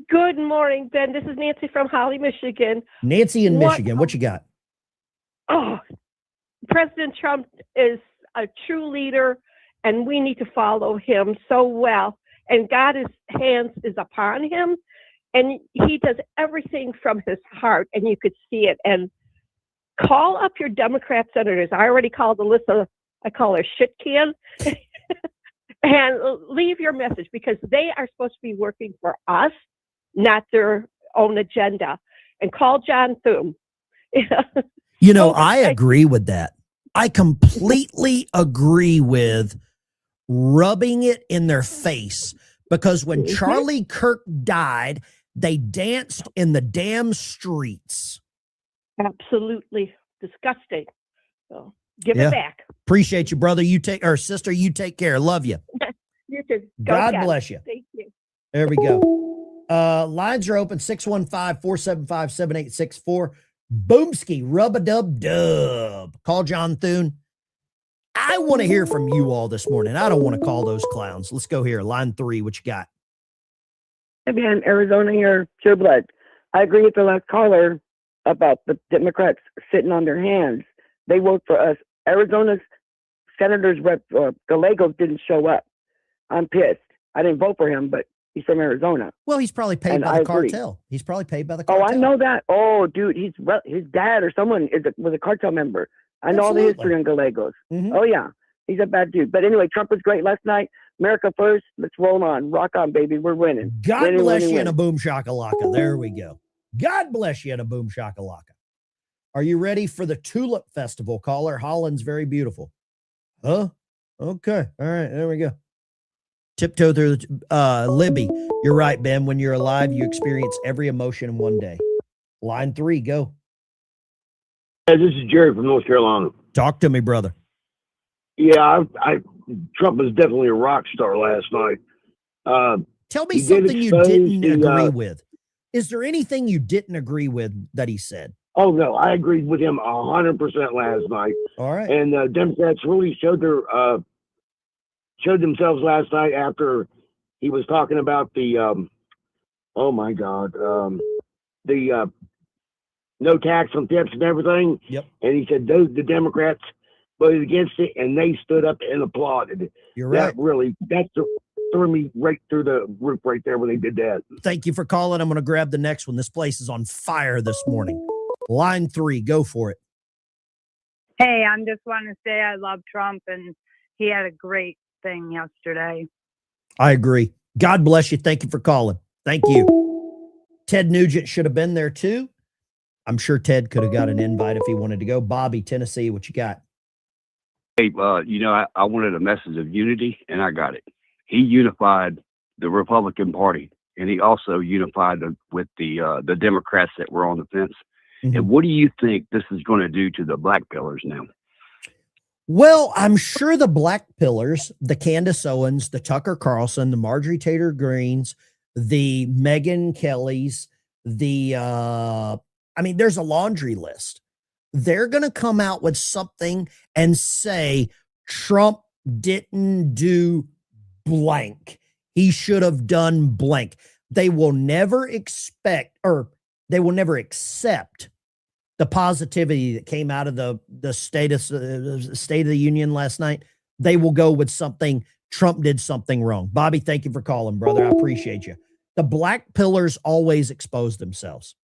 Good morning, Ben. This is Nancy from Holly, Michigan. Nancy in Michigan. What you got? Oh, President Trump is a true leader, and we need to follow him so well. And God's hands is upon him, and he does everything from his heart, and you could see it. And call up your Democrat senators. I already called Alyssa. I call her shit can. And leave your message, because they are supposed to be working for us, not their own agenda. And call John Thune. You know, I agree with that. I completely agree with rubbing it in their face, because when Charlie Kirk died, they danced in the damn streets. Absolutely disgusting. So give it back. Appreciate you, brother. You take, or sister, you take care. Love you. You too. God bless you. Thank you. There we go. Lines are open, 615-475-7864. Boomski, rub-a-dub-dub. Call John Thune. I want to hear from you all this morning. I don't want to call those clowns. Let's go here. Line 3, what you got? Again, Arizona here, pure blood. I agree with the last caller about the Democrats sitting on their hands. They vote for us. Arizona's Senator's rep, Gallegos, didn't show up. I'm pissed. I didn't vote for him, but he's from Arizona. Well, he's probably paid by the cartel. He's probably paid by the cartel. Oh, I know that. Oh, dude, his dad or someone was a cartel member. I know all the history on Gallegos. Oh, yeah. He's a bad dude. But anyway, Trump was great last night. America first. Let's roll on. Rock on, baby. We're winning. God bless you in a boom shakalaka. There we go. God bless you in a boom shakalaka. Are you ready for the Tulip Festival, caller? Holland's very beautiful. Huh? Okay. All right. There we go. Tiptoe through the Libby. You're right, Ben. When you're alive, you experience every emotion in one day. Line 3, go. Hey, this is Jerry from North Carolina. Talk to me, brother. Yeah, Trump was definitely a rock star last night. Tell me something you didn't agree with. Is there anything you didn't agree with that he said? Oh, no, I agreed with him 100% last night. All right. And Democrats really showed themselves last night after he was talking about the, the no tax on tips and everything. Yep. And he said the Democrats voted against it, and they stood up and applauded. You're right. That threw me right through the roof right there when they did that. Thank you for calling. I'm going to grab the next one. This place is on fire this morning. Line 3, go for it. Hey, I'm just wanting to say I love Trump, and he had a great thing yesterday. I agree. God bless you. Thank you for calling. Thank you. Ted Nugent should have been there too. I'm sure Ted could have got an invite if he wanted to go. Bobby, Tennessee, what you got? Hey, I wanted a message of unity, and I got it. He unified the Republican Party, and he also unified with the Democrats that were on the fence. Mm-hmm. And what do you think this is going to do to the black pillars now? Well, I'm sure the black pillars, the Candace Owens, the Tucker Carlson, the Marjorie Taylor Greens, the Megyn Kellys, there's a laundry list. They're going to come out with something and say Trump didn't do blank. He should have done blank. They will never accept the positivity that came out of the State of the Union last night. They will go with something. Trump did something wrong. Bobby, thank you for calling, brother. I appreciate you. The black pillars always expose themselves.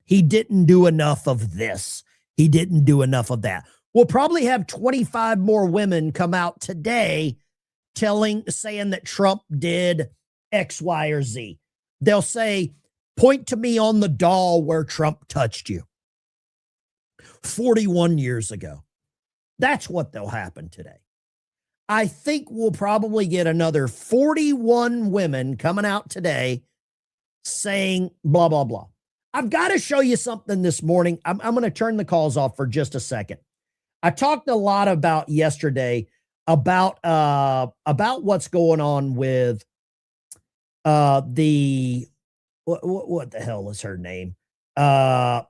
He didn't do enough of this. He didn't do enough of that. We'll probably have 25 more women come out today saying that Trump did X, Y, or Z. They'll say, point to me on the doll where Trump touched you 41 years ago. That's what they'll happen today. I think we'll probably get another 41 women coming out today saying blah, blah, blah. I've got to show you something this morning. I'm going to turn the calls off for just a second. I talked a lot about yesterday about what's going on with what the hell is her name? Crap.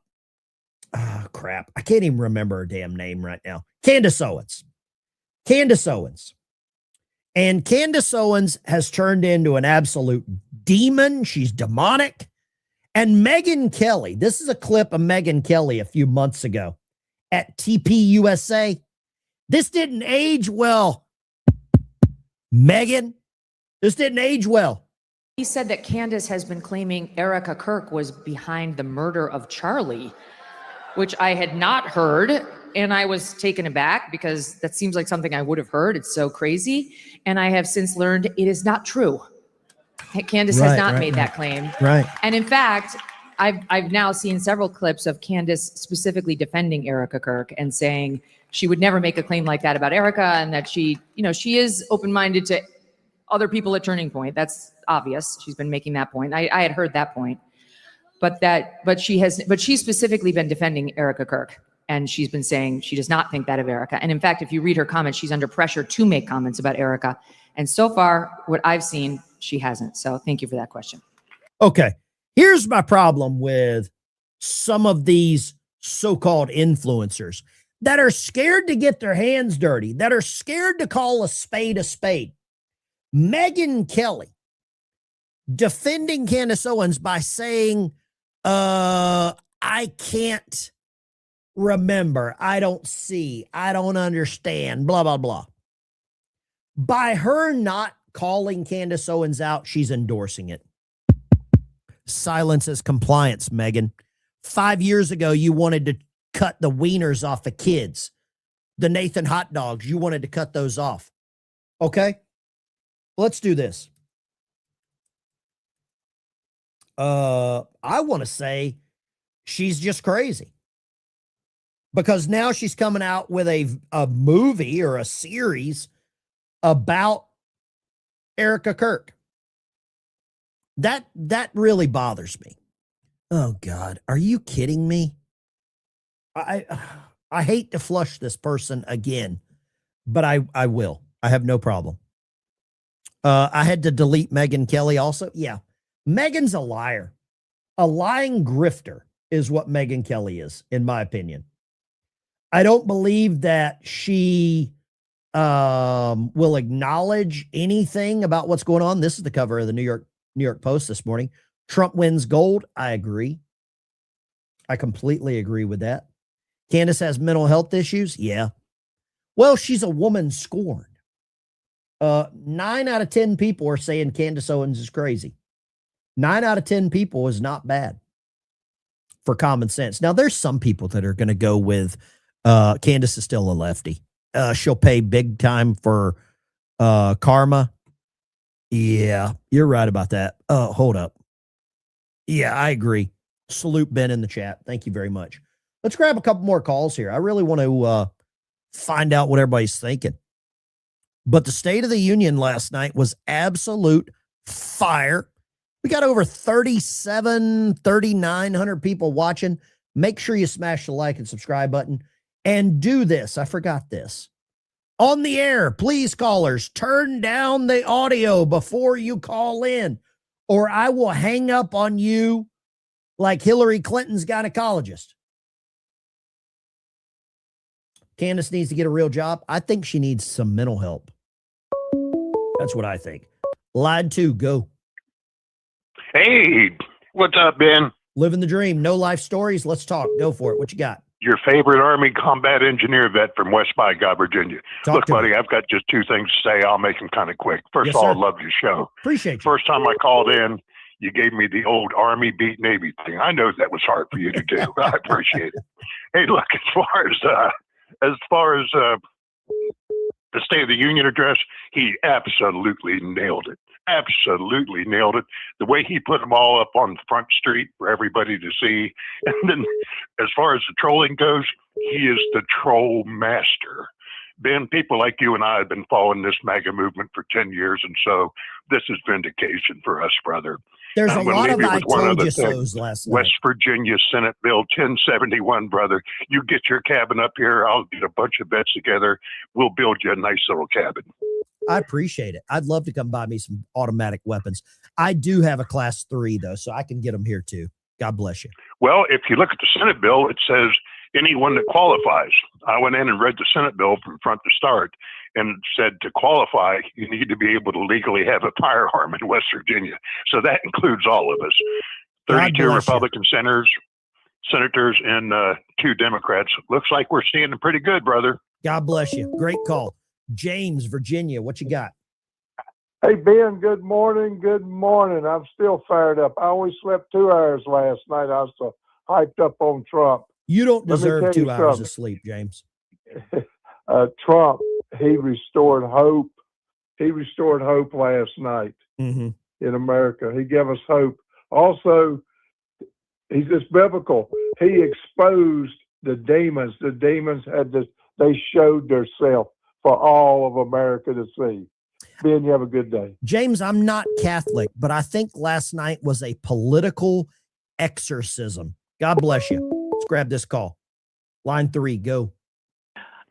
I can't even remember her damn name right now. Candace Owens. And Candace Owens has turned into an absolute demon. She's demonic. And Megyn Kelly, this is a clip of Megyn Kelly a few months ago at TPUSA. This didn't age well. Megyn, this didn't age well. He said that Candace has been claiming Erica Kirk was behind the murder of Charlie, which I had not heard. And I was taken aback because that seems like something I would have heard. It's so crazy. And I have since learned it is not true. Candace has not made that claim. Right. And in fact, I've now seen several clips of Candace specifically defending Erica Kirk and saying she would never make a claim like that about Erica, and that she is open-minded to other people at Turning Point. That's obvious. She's been making that point. I had heard that point. But she's specifically been defending Erica Kirk. And she's been saying she does not think that of Erica. And in fact, if you read her comments, she's under pressure to make comments about Erica. And so far, what I've seen, she hasn't. So thank you for that question. Okay. Here's my problem with some of these so-called influencers that are scared to get their hands dirty, that are scared to call a spade a spade. Megyn Kelly defending Candace Owens by saying, I can't remember, I don't see, I don't understand, blah, blah, blah. By her not calling Candace Owens out, she's endorsing it. Silence is compliance, Megyn. 5 years ago, you wanted to cut the wieners off the kids. The Nathan hot dogs, you wanted to cut those off. Okay? Let's do this. I want to say she's just crazy. Because now she's coming out with a movie or a series about Erica Kirk. That really bothers me. Oh God, are you kidding me? I hate to flush this person again, but I will. I have no problem. I had to delete Megyn Kelly also. Yeah, Megyn's a liar. A lying grifter is what Megyn Kelly is, in my opinion. I don't believe that she will acknowledge anything about what's going on. This is the cover of the New York Post this morning. Trump wins gold. I agree. I completely agree with that. Candace has mental health issues. Yeah. Well, she's a woman scorned. 9 out of 10 people are saying Candace Owens is crazy. 9 out of 10 people is not bad for common sense. Now, there's some people that are going to go with Candace is still a lefty. She'll pay big time for karma. Yeah, you're right about that. Hold up. Yeah, I agree. Salute Ben in the chat. Thank you very much. Let's grab a couple more calls here. I really want to find out what everybody's thinking. But the State of the Union last night was absolute fire. We got over 3,900 people watching. Make sure you smash the like and subscribe button. And do this. I forgot this. On the air, please, callers, turn down the audio before you call in, or I will hang up on you like Hillary Clinton's gynecologist. Candace needs to get a real job. I think she needs some mental help. That's what I think. Line 2, go. Hey, what's up, Ben? Living the dream. No life stories. Let's talk. Go for it. What you got? Your favorite Army combat engineer vet from West Bygod, Virginia. Look, buddy, I've got just two things to say. I'll make them kind of quick. First of all, I love your show. Appreciate you. First time I called in, you gave me the old Army beat Navy thing. I know that was hard for you to do. I appreciate it. Hey, look, as far as the State of the Union address, he absolutely nailed it. absolutely nailed it. The way he put them all up on Front Street for everybody to see. And then as far as the trolling goes, he is the troll master. Ben, people like you and I have been following this MAGA movement for 10 years, and so this is vindication for us, brother. There's I'm a gonna lot leave of you I with one told other you thing. so's last night. West Virginia Senate Bill 1071, brother. You get your cabin up here. I'll get a bunch of vets together. We'll build you a nice little cabin. I appreciate it. I'd love to come buy me some automatic weapons. I do have a class 3 though, so I can get them here too. God bless you. Well, if you look at the Senate bill, it says anyone that qualifies. I went in and read the Senate bill from front to start, and it said to qualify, you need to be able to legally have a firearm in West Virginia. So that includes all of us. 32 Republican senators, and 2 Democrats. Looks like we're standing pretty good, brother. God bless you. Great call. James, Virginia, what you got? Hey, Ben, good morning. Good morning. I'm still fired up. I only slept 2 hours last night. I was so hyped up on Trump. You don't Let me deserve tell you 2 hours something. of sleep, James. Trump, he restored hope. He restored hope last night Mm-hmm. in America. He gave us hope. Also, he's just biblical. He exposed the demons. The demons they showed themselves for all of America to see. Ben, you have a good day. James, I'm not Catholic, but I think last night was a political exorcism. God bless you. Let's grab this call. Line 3, go.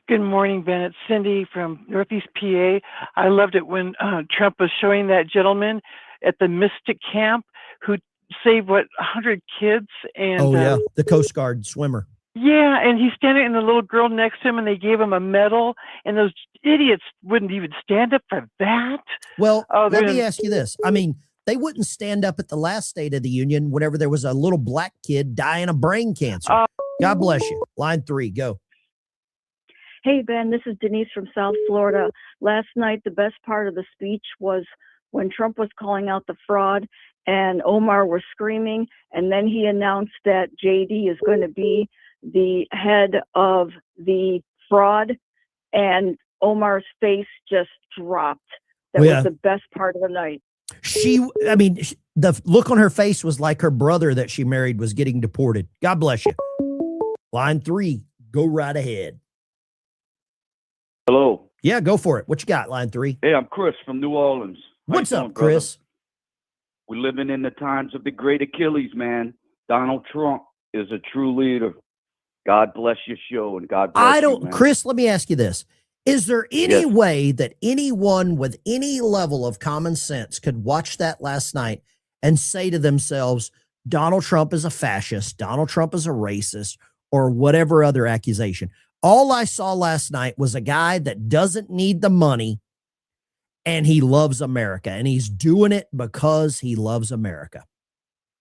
Good morning, Ben. It's Cindy from Northeast PA. I loved it when Trump was showing that gentleman at the Mystic Camp who saved, 100 kids? And Oh, yeah, the Coast Guard swimmer. yeah, and he's standing and the little girl next to him, and they gave him a medal, and those idiots wouldn't even stand up for that. Well, Oh, let they're- me ask you this. I mean, they wouldn't stand up at the last State of the Union whenever there was a little black kid dying of brain cancer. God bless you. Line 3, go. Hey, Ben, this is Denise from South Florida. Last night, the best part of the speech was when Trump was calling out the fraud and Omar was screaming, and then he announced that JD is going to be the head of the fraud, and Omar's face just dropped. That Yeah. was the best part of the night. The look on her face was like her brother that she married was getting deported. God bless you. Line 3, go right ahead. Hello. Yeah, go for it. What you got, line 3? Hey, I'm Chris from New Orleans. How What's you up, doing, brother? Chris? We're living in the times of the great Achilles, man. Donald Trump is a true leader. God bless your show, and God bless you, man. Chris, let me ask you this. Is there any Yes. way that anyone with any level of common sense could watch that last night and say to themselves, Donald Trump is a fascist, Donald Trump is a racist, or whatever other accusation? All I saw last night was a guy that doesn't need the money and he loves America, and he's doing it because he loves America.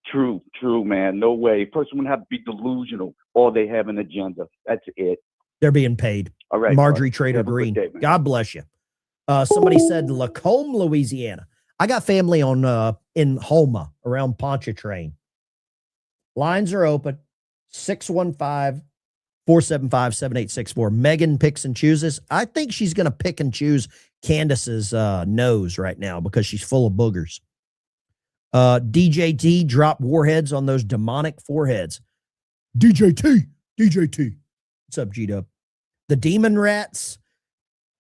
True, man. No way. Person would have to be delusional, or they have an agenda. That's it. They're being paid. All right, Marjorie bud. Trader Have a good Green. day, man. God bless you. Somebody said Lacombe, Louisiana. I got family on in Houma around Pontchartrain. Lines are open. 615-475-7864. Megan picks and chooses. I think she's going to pick and choose Candace's nose right now because she's full of boogers. DJT dropped warheads on those demonic foreheads. DJT. What's up, G-Dub? The demon rats.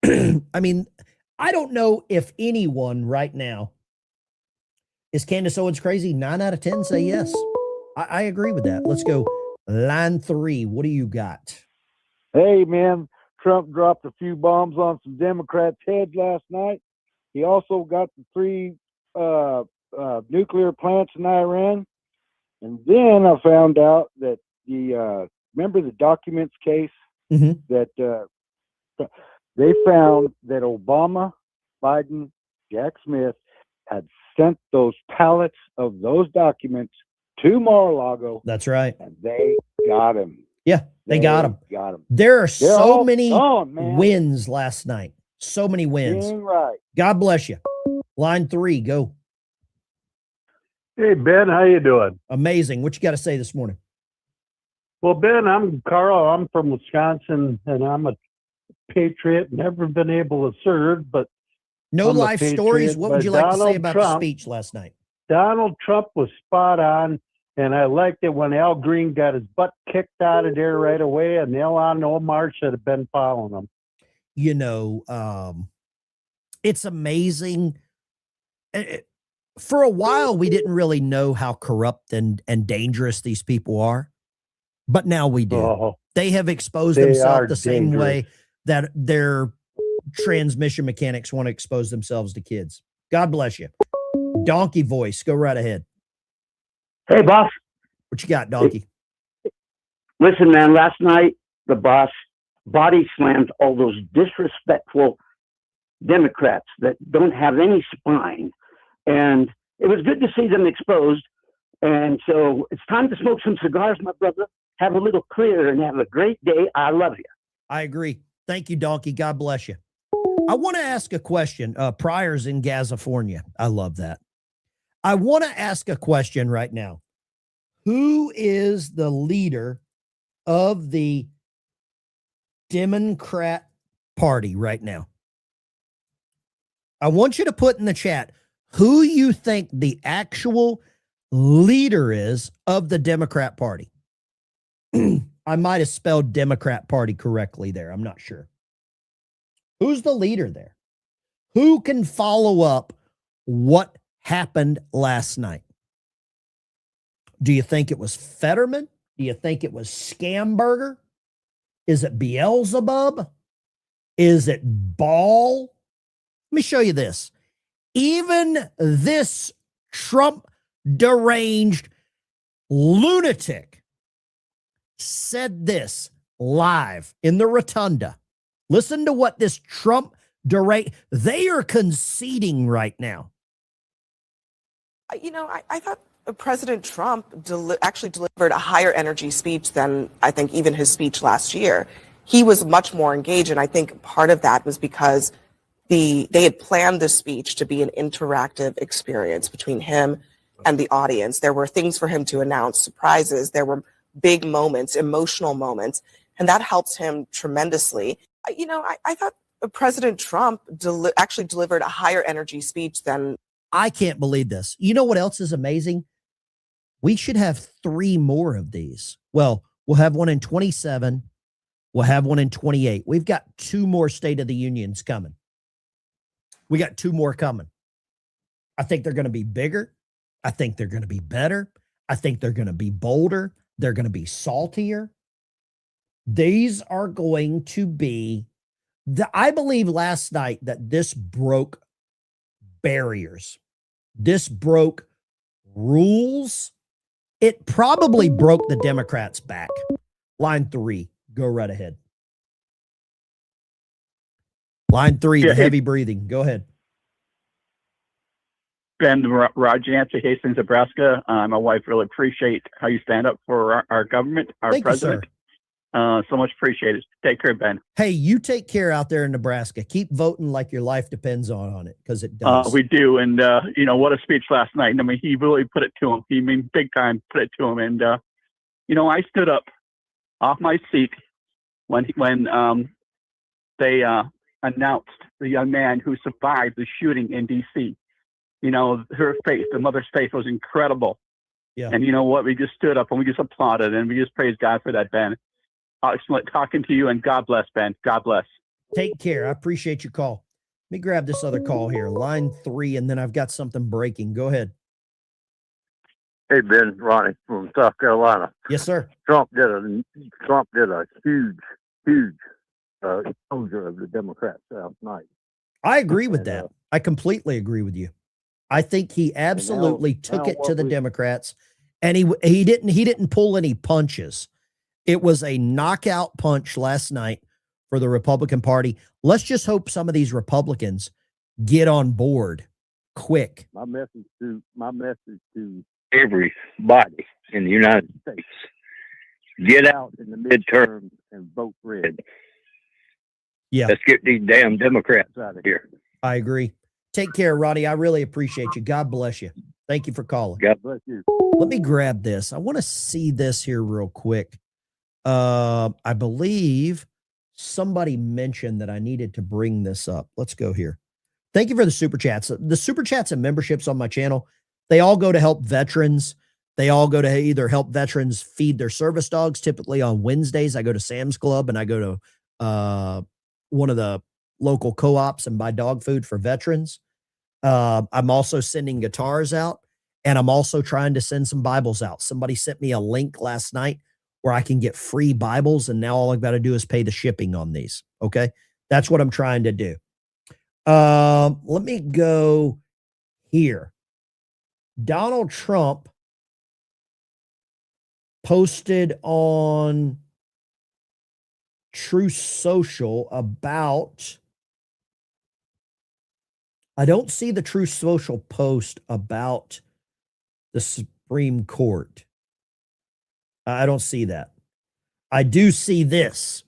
I mean, I don't know if anyone right now is Candace Owens crazy. 9 out of 10 say yes. I agree with that. Let's go. Line 3. What do you got? Hey, man, Trump dropped a few bombs on some Democrats' heads last night. He also got the 3 nuclear plants in Iran. And then I found out that remember the documents case that they found that Obama, Biden, Jack Smith had sent those pallets of those documents to Mar-a-Lago. That's right. And they got him. Yeah, they got him. Got him. There are They're so all many gone, man. wins last night. So many wins. Dang right. God bless you. Line 3, go. Hey, Ben, how you doing? Amazing. What you got to say this morning? Well, Ben, I'm Carl. I'm from Wisconsin, and I'm a patriot. Never been able to serve, but No I'm a life stories. patriot, What would but you like to say Donald about the Trump- speech last night? Donald Trump was spot on, and I liked it when Al Green got his butt kicked out of there right away, and Ilhan Omar should have been following him. You know, it's amazing. For a while, we didn't really know how corrupt and dangerous these people are, but now we do. Oh, they have exposed they themselves are the same dangerous. way that their transmission mechanics want to expose themselves to kids. God bless you. Donkey voice, go right ahead. Hey, boss. What you got, Donkey? Listen, man, last night the boss body slammed all those disrespectful Democrats that don't have any spine. And it was good to see them exposed. And so it's time to smoke some cigars, my brother. Have a little clear and have a great day. I love you. I agree. Thank you, Donkey. God bless you. I want to ask a question. Pryor's in Gazafornia. I love that. I want to ask a question right now. Who is the leader of the Democrat Party right now? I want you to put in the chat who you think the actual leader is of the Democrat Party. I might have spelled Democrat Party correctly there. I'm not sure. Who's the leader there? Who can follow up what happened last night? Do you think it was Fetterman? Do you think it was Scamberger? Is it Beelzebub? Is it Ball? Let me show you this. Even this Trump deranged lunatic said this live in the rotunda. Listen to what this Trump deranged. They are conceding right now. You know, I thought President Trump actually delivered a higher energy speech than I think even his speech last year. He was much more engaged, and I think part of that was because they had planned the speech to be an interactive experience between him and the audience. There were things for him to announce, surprises. There were big moments, emotional moments, and that helps him tremendously. You know, I thought President Trump actually delivered a higher energy speech than. I can't believe this. You know what else is amazing? We should have 3 more of these. Well, we'll have one in 27. We'll have one in 28. We've got 2 more State of the Unions coming. We got 2 more coming. I think they're going to be bigger. I think they're going to be better. I think they're going to be bolder. They're going to be saltier. These are going to be I believe last night that this broke barriers. This broke rules. It probably broke the Democrats' back. Line 3, go right ahead. Line 3, the heavy breathing. Go ahead. Ben, Roger Yancey, Hastings, Nebraska. My wife really appreciate how you stand up for our government, our Thank president. You, so much appreciated. Take care, Ben. Hey, you take care out there in Nebraska. Keep voting like your life depends on it, because it does. We do. And, you know, what a speech last night. I mean, he really put it to him. He mean big time put it to him. And, you know, I stood up off my seat when they announced the young man who survived the shooting in D.C. You know, her face, the mother's face was incredible. Yeah. And you know what? We just stood up and we just applauded and we just praised God for that, Ben. Excellent talking to you, and God bless, Ben. God bless. Take care. I appreciate your call. Let me grab this other call here. Line 3, and then I've got something breaking. Go ahead. Hey, Ben, Ronnie from South Carolina. Yes, sir. Trump did a huge exposure of the Democrats last night. I agree with that. I completely agree with you. I think he absolutely took it to the Democrats, and he didn't pull any punches. It was a knockout punch last night for the Republican Party. Let's just hope some of these Republicans get on board quick. My message to everybody in the United States: get out in the midterms and vote red. Yeah. Let's get these damn Democrats out of here. I agree. Take care, Roddy. I really appreciate you. God bless you. Thank you for calling. God bless you. Let me grab this. I want to see this here real quick. I believe somebody mentioned that I needed to bring this up. Let's go here. Thank you for the super chats. The super chats and memberships on my channel, they all go to help veterans. They all go to either help veterans feed their service dogs. Typically on Wednesdays, I go to Sam's Club and I go to one of the local co-ops and buy dog food for veterans. I'm also sending guitars out, and I'm also trying to send some Bibles out. Somebody sent me a link last night where I can get free Bibles, and now all I've got to do is pay the shipping on these. Okay. That's what I'm trying to do. Let me go here. Donald Trump posted on Truth Social about, I don't see the Truth Social post about the Supreme Court. I don't see that. I do see this.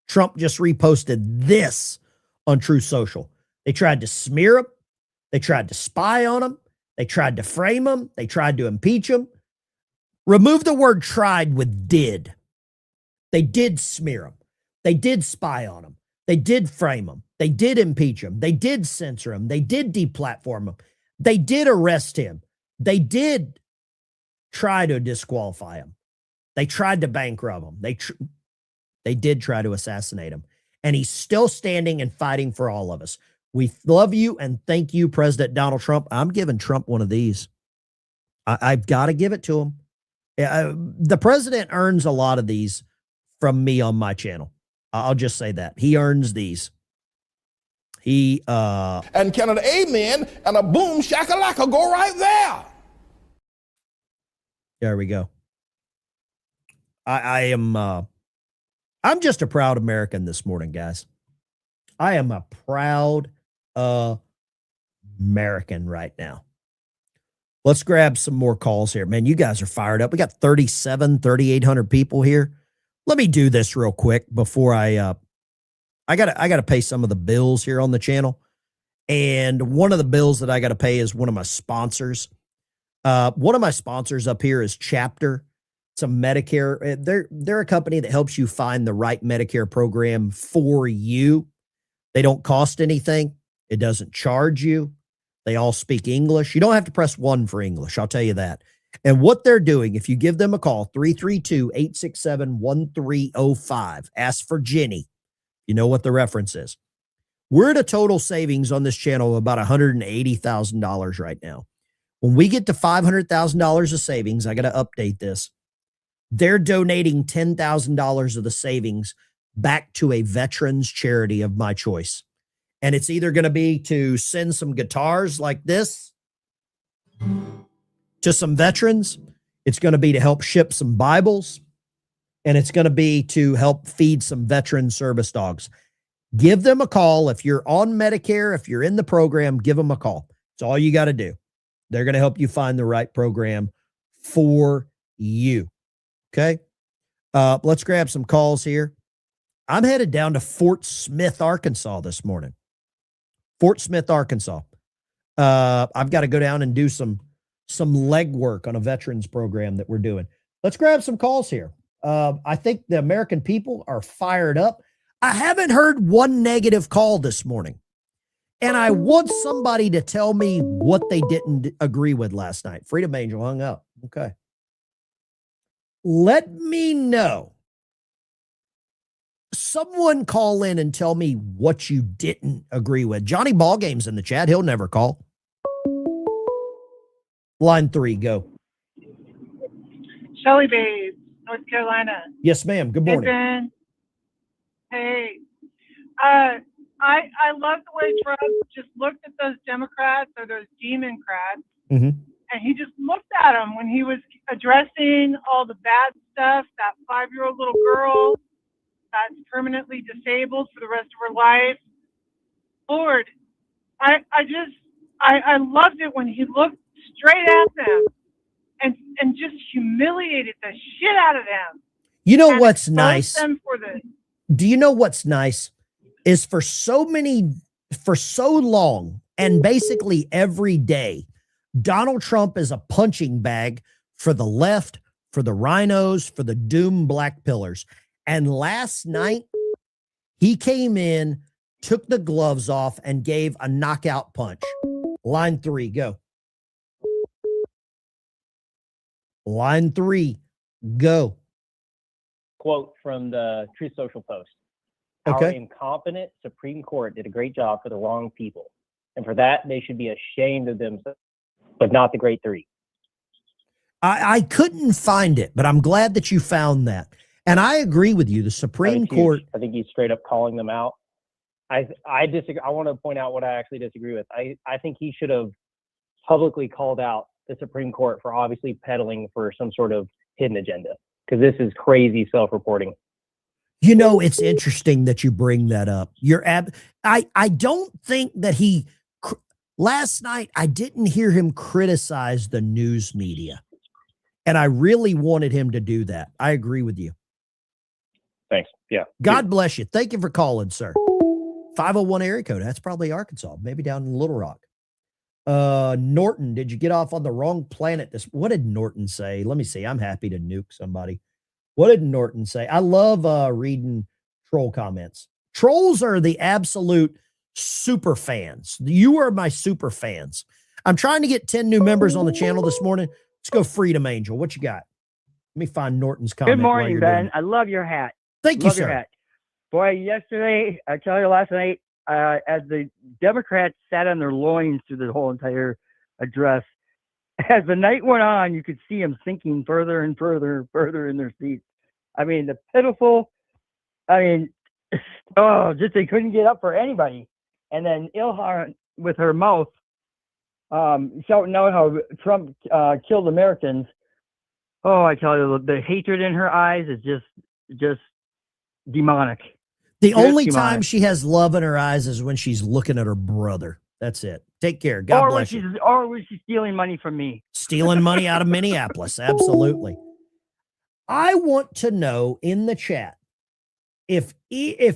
Trump just reposted this on Truth Social. They tried to smear him. They tried to spy on him. They tried to frame him. They tried to impeach him. Remove the word tried with did. They did smear him. They did spy on him. They did frame him. They did impeach him. They did censor him. They did deplatform him. They did arrest him. They did try to disqualify him. They tried to bankrupt him. They did try to assassinate him. And he's still standing and fighting for all of us. We love you and thank you, President Donald Trump. I'm giving Trump one of these. I've got to give it to him. The president earns a lot of these from me on my channel. I'll just say that. He earns these. And can an amen and a boom shakalaka go right there? There we go. I'm just a proud American this morning, guys. I am a proud American right now. Let's grab some more calls here. Man, you guys are fired up. We got 3,800 people here. Let me do this real quick before I gotta pay some of the bills here on the channel. And one of the bills that I gotta pay is one of my sponsors. One of my sponsors up here is Chapter. It's a Medicare. They're a company that helps you find the right Medicare program for you. They don't cost anything. It doesn't charge you. They all speak English. You don't have to press 1 for English. I'll tell you that. And what they're doing, if you give them a call, 332-867-1305, ask for Jenny. You know what the reference is. We're at a total savings on this channel of about $180,000 right now. When we get to $500,000 of savings, I got to update this. They're donating $10,000 of the savings back to a veterans charity of my choice. And it's either going to be to send some guitars like this to some veterans. It's going to be to help ship some Bibles. And it's going to be to help feed some veteran service dogs. Give them a call. If you're on Medicare, if you're in the program, give them a call. It's all you got to do. They're going to help you find the right program for you. Okay. Let's grab some calls here. I'm headed down to Fort Smith, Arkansas this morning. Fort Smith, Arkansas. I've got to go down and do some legwork on a veterans program that we're doing. Let's grab some calls here. I think the American people are fired up. I haven't heard one negative call this morning. And I want somebody to tell me what they didn't agree with last night. Freedom Angel hung up. Okay. Let me know. Someone call in and tell me what you didn't agree with. Johnny Ballgame's in the chat. He'll never call. Line 3, go. Shelly Bays, North Carolina. Yes, ma'am. Good morning. Hey, Ben. Hey. I love the way Trump just looked at those Democrats or those Democrats, and he just looked at them when he was addressing all the bad stuff, that 5-year-old little girl that's permanently disabled for the rest of her life. Lord, I loved it when he looked straight at them and just humiliated the shit out of them. You know what's nice? Do you know what's nice? Is for so long and basically every day, Donald Trump is a punching bag for the left, for the rhinos, for the doomed black pillars. And last night, he came in took the gloves off, and gave a knockout punch. Line 3, go. Line 3, go. Quote from the Truth Social post. Okay. Our incompetent Supreme Court did a great job for the wrong people. And for that, they should be ashamed of themselves, but not the great three. I couldn't find it, but I'm glad that you found that. And I agree with you. The Supreme Court. I think he's straight up calling them out. I disagree. I want to point out what I actually disagree with. I think he should have publicly called out the Supreme Court for obviously peddling for some sort of hidden agenda, because this is crazy self-reporting. You know, it's interesting that you bring that up. I don't think that last night, I didn't hear him criticize the news media. And I really wanted him to do that. I agree with you. Thanks. Yeah. God bless you. Thank you for calling, sir. 501 area code. That's probably Arkansas, maybe down in Little Rock. Norton, did you get off on the wrong planet? What did Norton say? Let me see. I'm happy to nuke somebody. What did Norton say? I love reading troll comments. Trolls are the absolute super fans. You are my super fans. I'm trying to get 10 new members on the channel this morning. Let's go Freedom Angel. What you got? Let me find Norton's comment. Good morning, Ben. I love your hat. Thank you, love sir. Your hat. Boy, yesterday, I tell you last night, as the Democrats sat on their loins through the whole entire address, as the night went on, you could see them sinking further and further and further in their seats. I mean, the pitiful, just they couldn't get up for anybody. And then Ilhan, with her mouth, shouting out how Trump killed Americans. Oh, I tell you, the hatred in her eyes is just demonic. The only time she has love in her eyes is when she's looking at her brother. That's it. Take care. God bless you. Or was she stealing money from me? Stealing money out of Minneapolis. Absolutely. I want to know in the chat if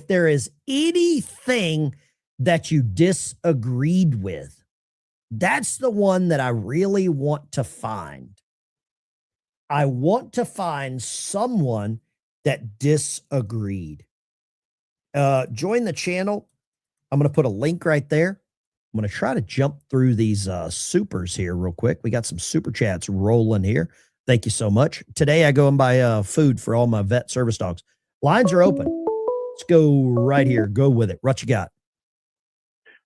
there is anything that you disagreed with. That's the one that I really want to find. I want to find someone that disagreed. Join the channel. I'm going to put a link right there. I'm going to try to jump through these supers here real quick. We got some super chats rolling here. Thank you so much. Today I go and buy food for all my vet service dogs. Lines are open. Let's go right here. Go with it. What you got?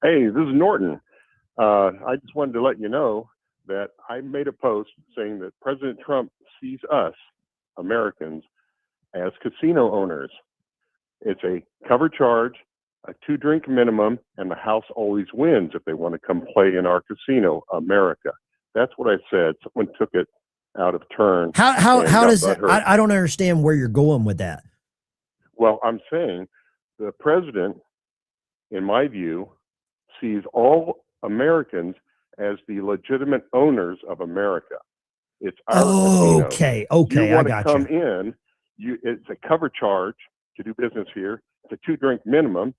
Hey, this is Norton. I just wanted to let you know that I made a post saying that President Trump sees us, Americans, as casino owners. It's a cover charge, a 2-drink minimum, and the house always wins if they want to come play in our casino, America. That's what I said. Someone took it out of turn. How does that? I don't understand where you're going with that. Well, I'm saying the president, in my view, sees all Americans as the legitimate owners of America. It's our casino. Okay, you I want got to come you. in, it's a cover charge to do business here. It's a 2-drink minimum,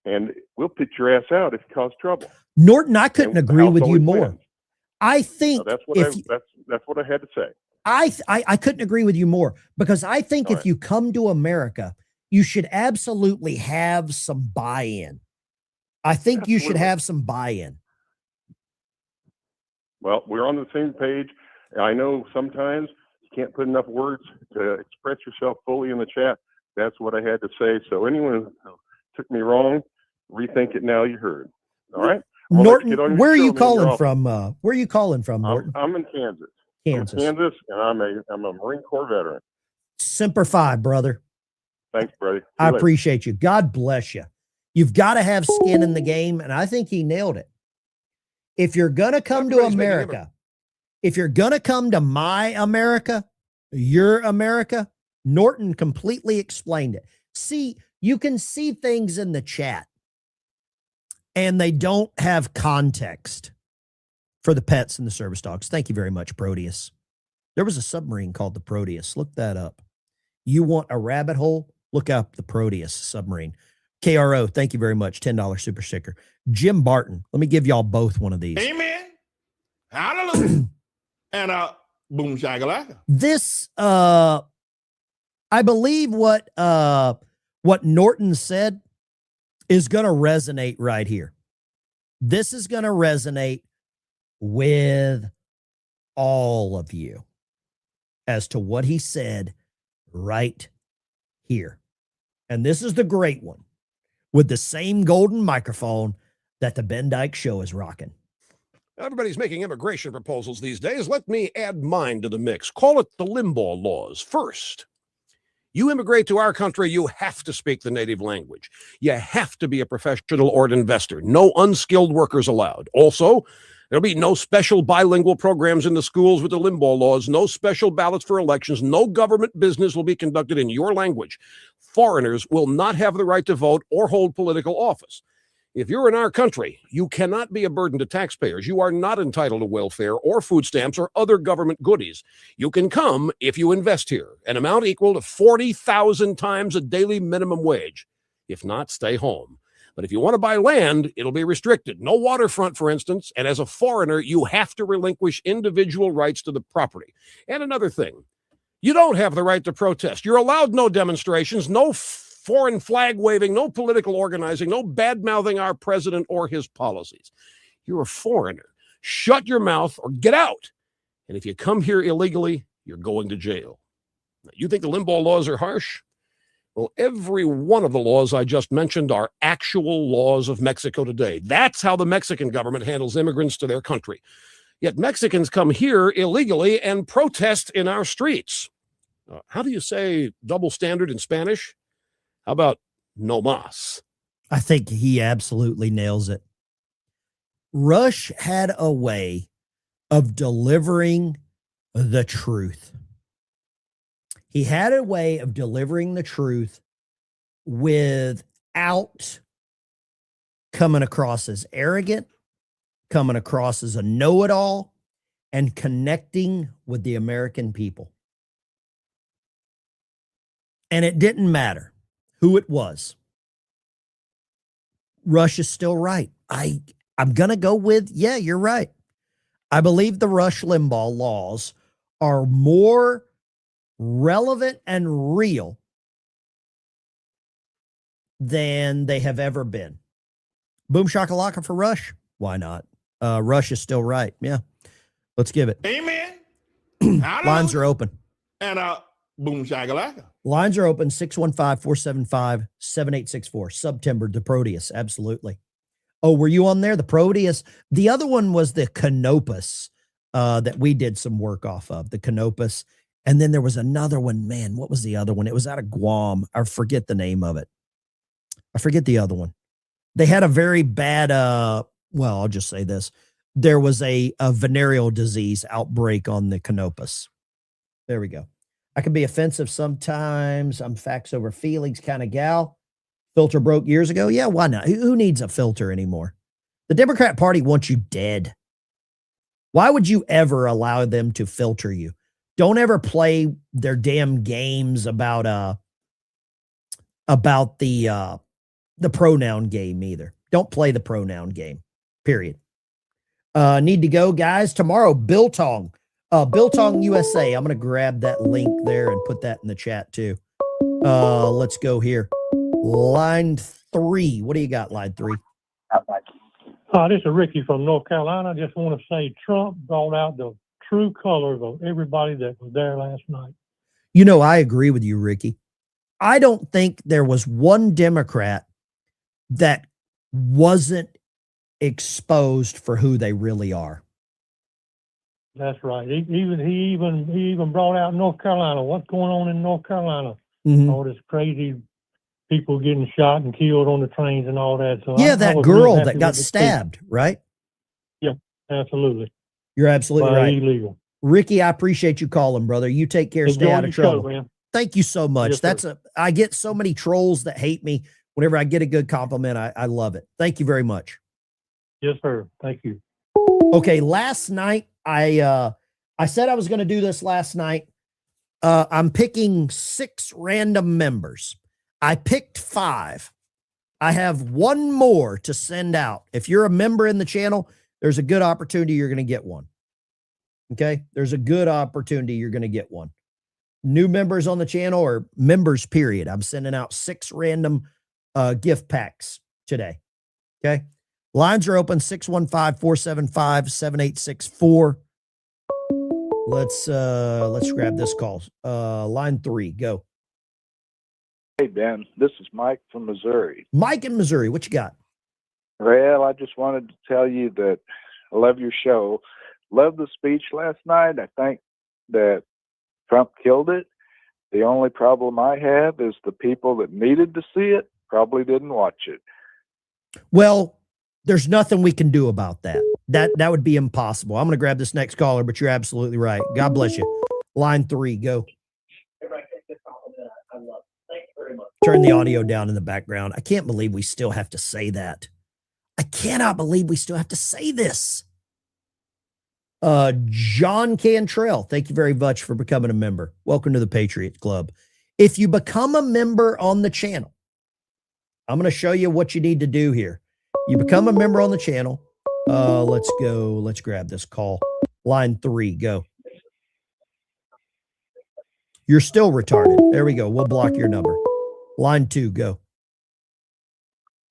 and we'll put your ass out if you cause trouble. Norton, I couldn't agree with you more. Wins. I think that's what that's what I had to say. I couldn't agree with you more, because I think if you come to America, you should absolutely have some buy-in. I think you should have some buy-in. Well, we're on the same page. I know sometimes you can't put enough words to express yourself fully in the chat. That's what I had to say. So anyone who took me wrong, rethink it now. You heard. All right. Norton, where are you calling from? Where are you calling from, Norton? I'm in Kansas. Kansas. I'm in Kansas, and I'm a Marine Corps veteran. Semper Fi, brother. Thanks, brother. I appreciate you. God bless you. You've got to have skin in the game, and I think he nailed it. If you're going to come to America, if you're going to come to my America, your America, Norton completely explained it. See, you can see things in the chat, and they don't have context for the pets and the service dogs. Thank you very much, Proteus. There was a submarine called the Proteus. Look that up. You want a rabbit hole? Look up the Proteus submarine. KRO, thank you very much. $10 super sticker. Jim Barton, let me give y'all both one of these. Amen. Hallelujah. And boom shakalaka. This, I believe what Norton said is going to resonate right here. This is going to resonate with all of you as to what he said right here. And this is the great one with the same golden microphone that the Ben Dyke Show is rocking. Everybody's making immigration proposals these days. Let me add mine to the mix. Call it the Limbaugh laws. First, you immigrate to our country, you have to speak the native language. You have to be a professional or an investor. No unskilled workers allowed. Also, there'll be no special bilingual programs in the schools with the Limbaugh laws, no special ballots for elections, no government business will be conducted in your language. Foreigners will not have the right to vote or hold political office. If you're in our country, you cannot be a burden to taxpayers. You are not entitled to welfare or food stamps or other government goodies. You can come if you invest here, an amount equal to 40,000 times a daily minimum wage. If not, stay home. But if you want to buy land, it'll be restricted. No waterfront, for instance, and as a foreigner, you have to relinquish individual rights to the property. And another thing, you don't have the right to protest. You're allowed no demonstrations, no foreign flag waving, no political organizing, no bad-mouthing our president or his policies. You're a foreigner. Shut your mouth or get out. And if you come here illegally, you're going to jail. Now, you think the Limbaugh laws are harsh? Well, every one of the laws I just mentioned are actual laws of Mexico today. That's how the Mexican government handles immigrants to their country. Yet Mexicans come here illegally and protest in our streets. How do you say double standard in Spanish? How about no mas? I think he absolutely nails it. Rush had a way of delivering the truth. He had a way of delivering the truth without coming across as arrogant, coming across as a know-it-all, and connecting with the American people. And it didn't matter who it was. Rush is still right. I'm going to go with, yeah, you're right. I believe the Rush Limbaugh laws are more relevant and real than they have ever been. Boom shakalaka for Rush. Why not? Rush is still right. Yeah. Let's give it. Amen. Lines are open. And boom shakalaka. Lines are open, 615-475-7864. September, the Proteus. Absolutely. Oh, were you on there? The Proteus. The other one was the Canopus that we did some work off of, the Canopus. And then there was another one. Man, what was the other one? It was out of Guam. I forget the name of it. I forget the other one. They had a very bad, well, I'll just say this. There was a venereal disease outbreak on the Canopus. There we go. I can be offensive sometimes. I'm facts over feelings kind of gal. Filter broke years ago. Yeah, why not? Who needs a filter anymore? The Democrat Party wants you dead. Why would you ever allow them to filter you? Don't ever play their damn games about the pronoun game either. Don't play the pronoun game. Period. Need to go, guys. Tomorrow, Biltong. Biltong USA. I'm going to grab that link there and put that in the chat too. Let's go here. Line 3. What do you got, line 3? This is Ricky from North Carolina. I just want to say Trump brought out the true colors of everybody that was there last night. You know, I agree with you, Ricky. I don't think there was one Democrat that wasn't exposed for who they really are. That's right. He even brought out North Carolina. What's going on in North Carolina? All this crazy people getting shot and killed on the trains and all that. So yeah, that girl that got stabbed, right? Yeah, absolutely. You're absolutely right. Illegal. Ricky, I appreciate you calling, brother. You take care. Stay out of trouble. Man. Thank you so much. Yes, I get so many trolls that hate me. Whenever I get a good compliment, I love it. Thank you very much. Yes, sir. Thank you. Okay, last night I said I was going to do this last night. I'm picking 6 random members. I picked 5. I have one more to send out. If you're a member in the channel, there's a good opportunity you're going to get one. Okay? There's a good opportunity you're going to get one. New members on the channel or members, period. I'm sending out 6 random gift packs today. Okay. Lines are open 615-475-7864. Let's grab this call. Line 3, go. Hey, Ben, this is Mike from Missouri. Mike in Missouri, what you got? Well, I just wanted to tell you that I love your show. Love the speech last night. I think that Trump killed it. The only problem I have is the people that needed to see it probably didn't watch it. Well, there's nothing we can do about that. That would be impossible. I'm going to grab this next caller, but you're absolutely right. God bless you. Line 3, go. Turn the audio down in the background. I can't believe we still have to say that. I cannot believe we still have to say this. John Cantrell, thank you very much for becoming a member. Welcome to the Patriot Club. If you become a member on the channel, I'm going to show you what you need to do here. You become a member on the channel. Let's go. Let's grab this call. Line 3, go. You're still retarded. There we go. We'll block your number. Line 2, go.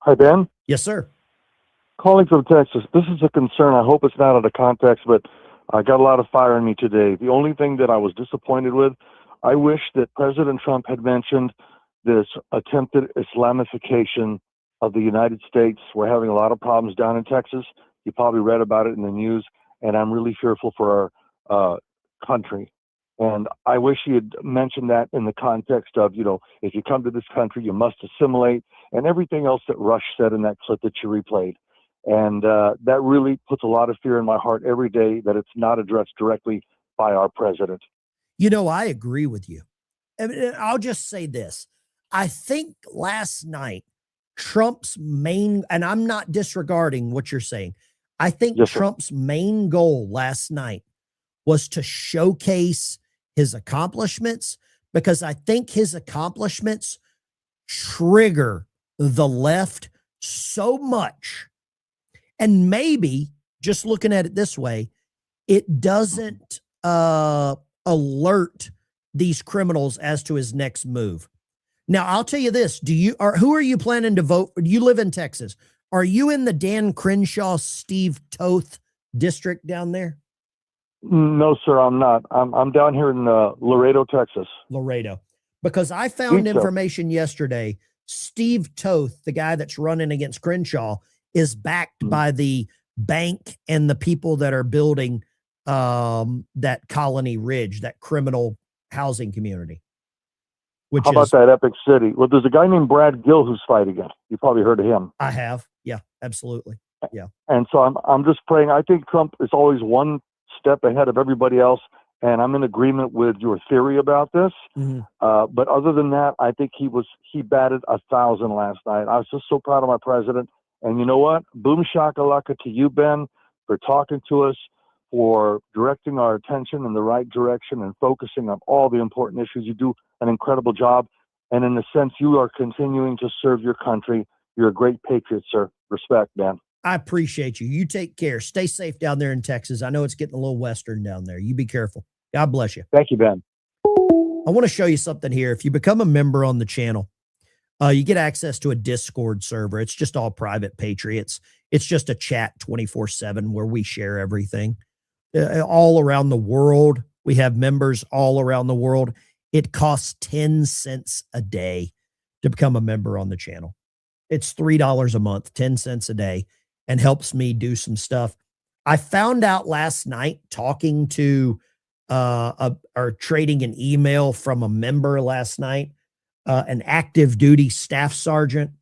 Hi, Ben. Yes, sir. Calling from Texas. This is a concern. I hope it's not out of context, but I got a lot of fire in me today. The only thing that I was disappointed with, I wish that President Trump had mentioned this attempted Islamification of the United States. We're having a lot of problems down in Texas. You probably read about it in the news, and I'm really fearful for our country. And I wish he had mentioned that in the context of, if you come to this country, you must assimilate, and everything else that Rush said in that clip that you replayed. And that really puts a lot of fear in my heart every day that it's not addressed directly by our president. I agree with you. And I'll just say this. I think last night, Trump's main, and I'm not disregarding what you're saying, I think Trump's main goal last night was to showcase his accomplishments, because I think his accomplishments trigger the left so much. And maybe, just looking at it this way, it doesn't alert these criminals as to his next move. Now, I'll tell you this. Who are you planning to vote for? You live in Texas. Are you in the Dan Crenshaw, Steve Toth district down there? No, sir, I'm not. I'm down here in Laredo, Texas. Laredo. Because I found information yesterday. Steve Toth, the guy that's running against Crenshaw, is backed by the bank and the people that are building that Colony Ridge, that criminal housing community. How about that Epic City? Well, there's a guy named Brad Gill who's fighting it. You probably heard of him. I have. Yeah, absolutely. Yeah. And so I'm just praying. I think Trump is always one step ahead of everybody else. And I'm in agreement with your theory about this. But other than that, I think he batted 1,000 last night. I was just so proud of my president. And you know what? Boom shakalaka to you, Ben, for talking to us, for directing our attention in the right direction and focusing on all the important issues. You do an incredible job. And in a sense, you are continuing to serve your country. You're a great patriot, sir. Respect, man. I appreciate you. You take care. Stay safe down there in Texas. I know it's getting a little western down there. You be careful. God bless you. Thank you, Ben. I want to show you something here. If you become a member on the channel, you get access to a Discord server. It's just all private patriots. It's just a chat 24/7 where we share everything all around the world. We have members all around the world. It costs 10 cents a day to become a member on the channel. It's $3 a month, 10 cents a day, and helps me do some stuff. I found out last night talking to or trading an email from a member last night. An active duty staff sergeant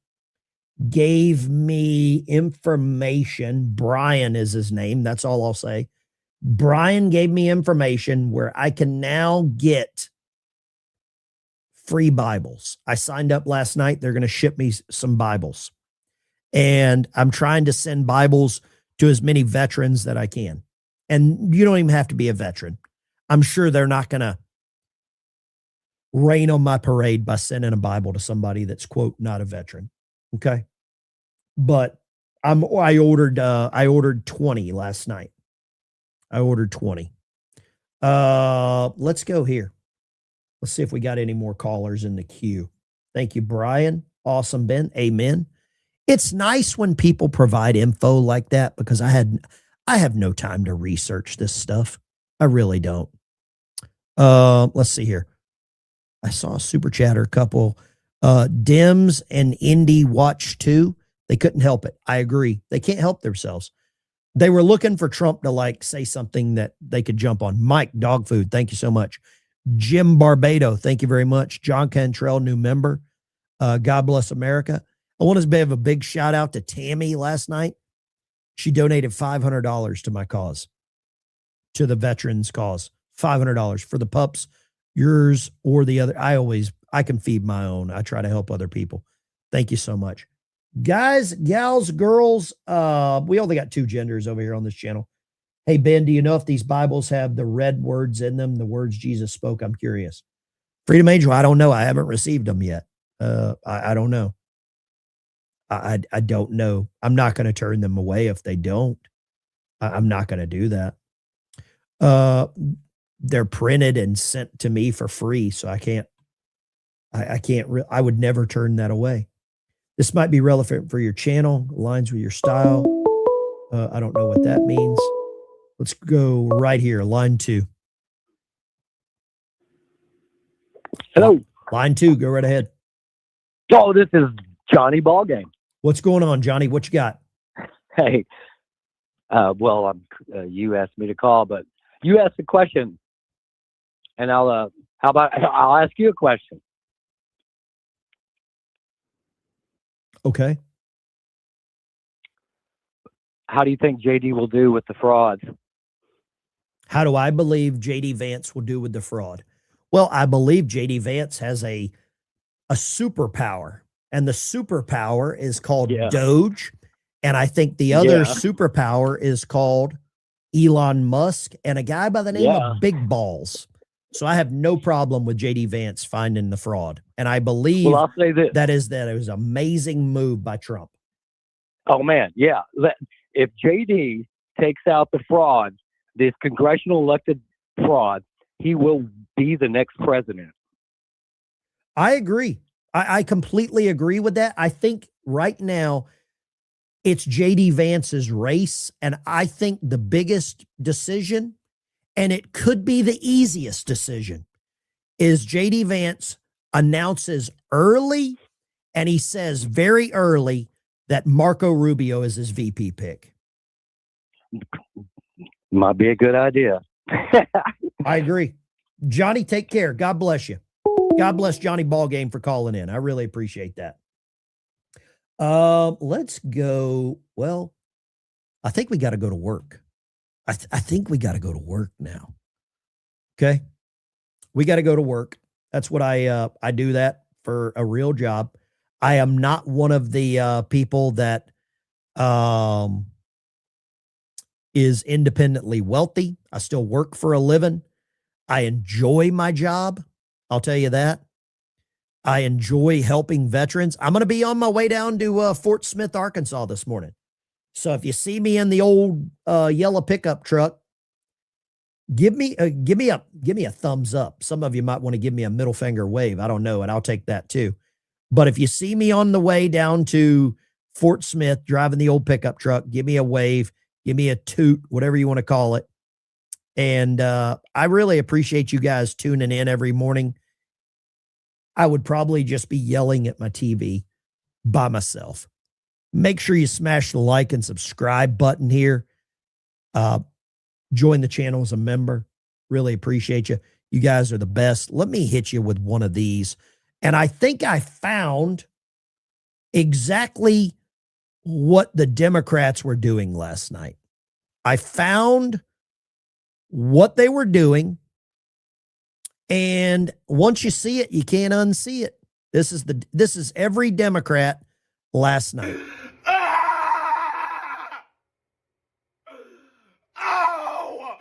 gave me information. Brian is his name. That's all I'll say. Brian gave me information where I can now get free Bibles. I signed up last night. They're going to ship me some Bibles. And I'm trying to send Bibles to as many veterans that I can. And you don't even have to be a veteran. I'm sure they're not going to rain on my parade by sending a Bible to somebody that's, quote, not a veteran. Okay. But I ordered 20 last night. I ordered 20. Let's go here. Let's see if we got any more callers in the queue. Thank you, Brian. Awesome, Ben. Amen. It's nice when people provide info like that because I have no time to research this stuff. I really don't. Let's see here. I saw a super chatter couple. Dems and Indy watch too. They couldn't help it. I agree. They can't help themselves. They were looking for Trump to like say something that they could jump on. Mike, dog food. Thank you so much. Jim Barbado. Thank you very much. John Cantrell, new member. God bless America. I want to have a big shout out to Tammy last night. She donated $500 to my cause, to the veterans cause. $500 for the pups, yours or the other. I can feed my own. I try to help other people. Thank you so much. Guys, gals, girls, we only got 2 genders over here on this channel. Hey, Ben, do you know if these Bibles have the red words in them, the words Jesus spoke? I'm curious. Freedom Angel, I don't know. I haven't received them yet. I don't know. I don't know. I'm not going to turn them away if they don't. I'm not going to do that. They're printed and sent to me for free, so I can't. I would never turn that away. This might be relevant for your channel, aligns with your style. I don't know what that means. Let's go right here, line 2. Hello. Line 2, go right ahead. So this is Johnny Ballgame. What's going on, Johnny? What you got? Hey, well, you asked me to call, but you asked a question, and I'll ask you a question. Okay. How do you think JD will do with the frauds? How do I believe JD Vance will do with the fraud? Well, I believe JD Vance has a superpower, and the superpower is called Doge. And I think the other superpower is called Elon Musk and a guy by the name of Big Balls. So I have no problem with JD Vance finding the fraud. And I believe I'll say this. that is an amazing move by Trump. Oh, man, yeah. If JD takes out the fraud, this congressional elected fraud, he will be the next president. I agree. I completely agree with that. I think right now it's JD Vance's race. And I think the biggest decision, and it could be the easiest decision, is JD Vance announces early, and he says very early that Marco Rubio is his VP pick. Might be a good idea. I agree. Johnny, take care. God bless you. God bless Johnny Ballgame for calling in. I really appreciate that. Let's go. Well, I think we got to go to work. I think we got to go to work now. Okay. We got to go to work. That's what I do that for a real job. I am not one of the people that is independently wealthy. I still work for a living. I enjoy my job. I'll tell you that. I enjoy helping veterans. I'm going to be on my way down to Fort Smith, Arkansas this morning. So if you see me in the old yellow pickup truck, give me a thumbs up. Some of you might want to give me a middle finger wave. I don't know, and I'll take that too. But if you see me on the way down to Fort Smith driving the old pickup truck, give me a wave, give me a toot, whatever you want to call it. And I really appreciate you guys tuning in every morning. I would probably just be yelling at my TV by myself. Make sure you smash the like and subscribe button here. Join the channel as a member. Really appreciate you. You guys are the best. Let me hit you with one of these. And I think I found exactly what the Democrats were doing last night. I found what they were doing. And once you see it, you can't unsee it. This is every Democrat last night. Oh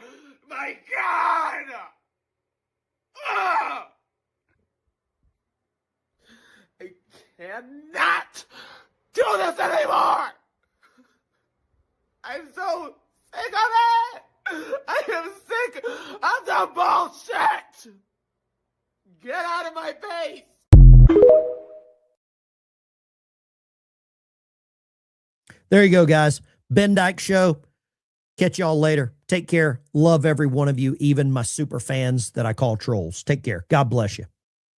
my God! I cannot do this anymore! I'm so sick of it! I am sick of the bullshit! Get out of my face! There you go, guys. Ben Dyke Show. Catch y'all later. Take care. Love every one of you, even my super fans that I call trolls. Take care. God bless you.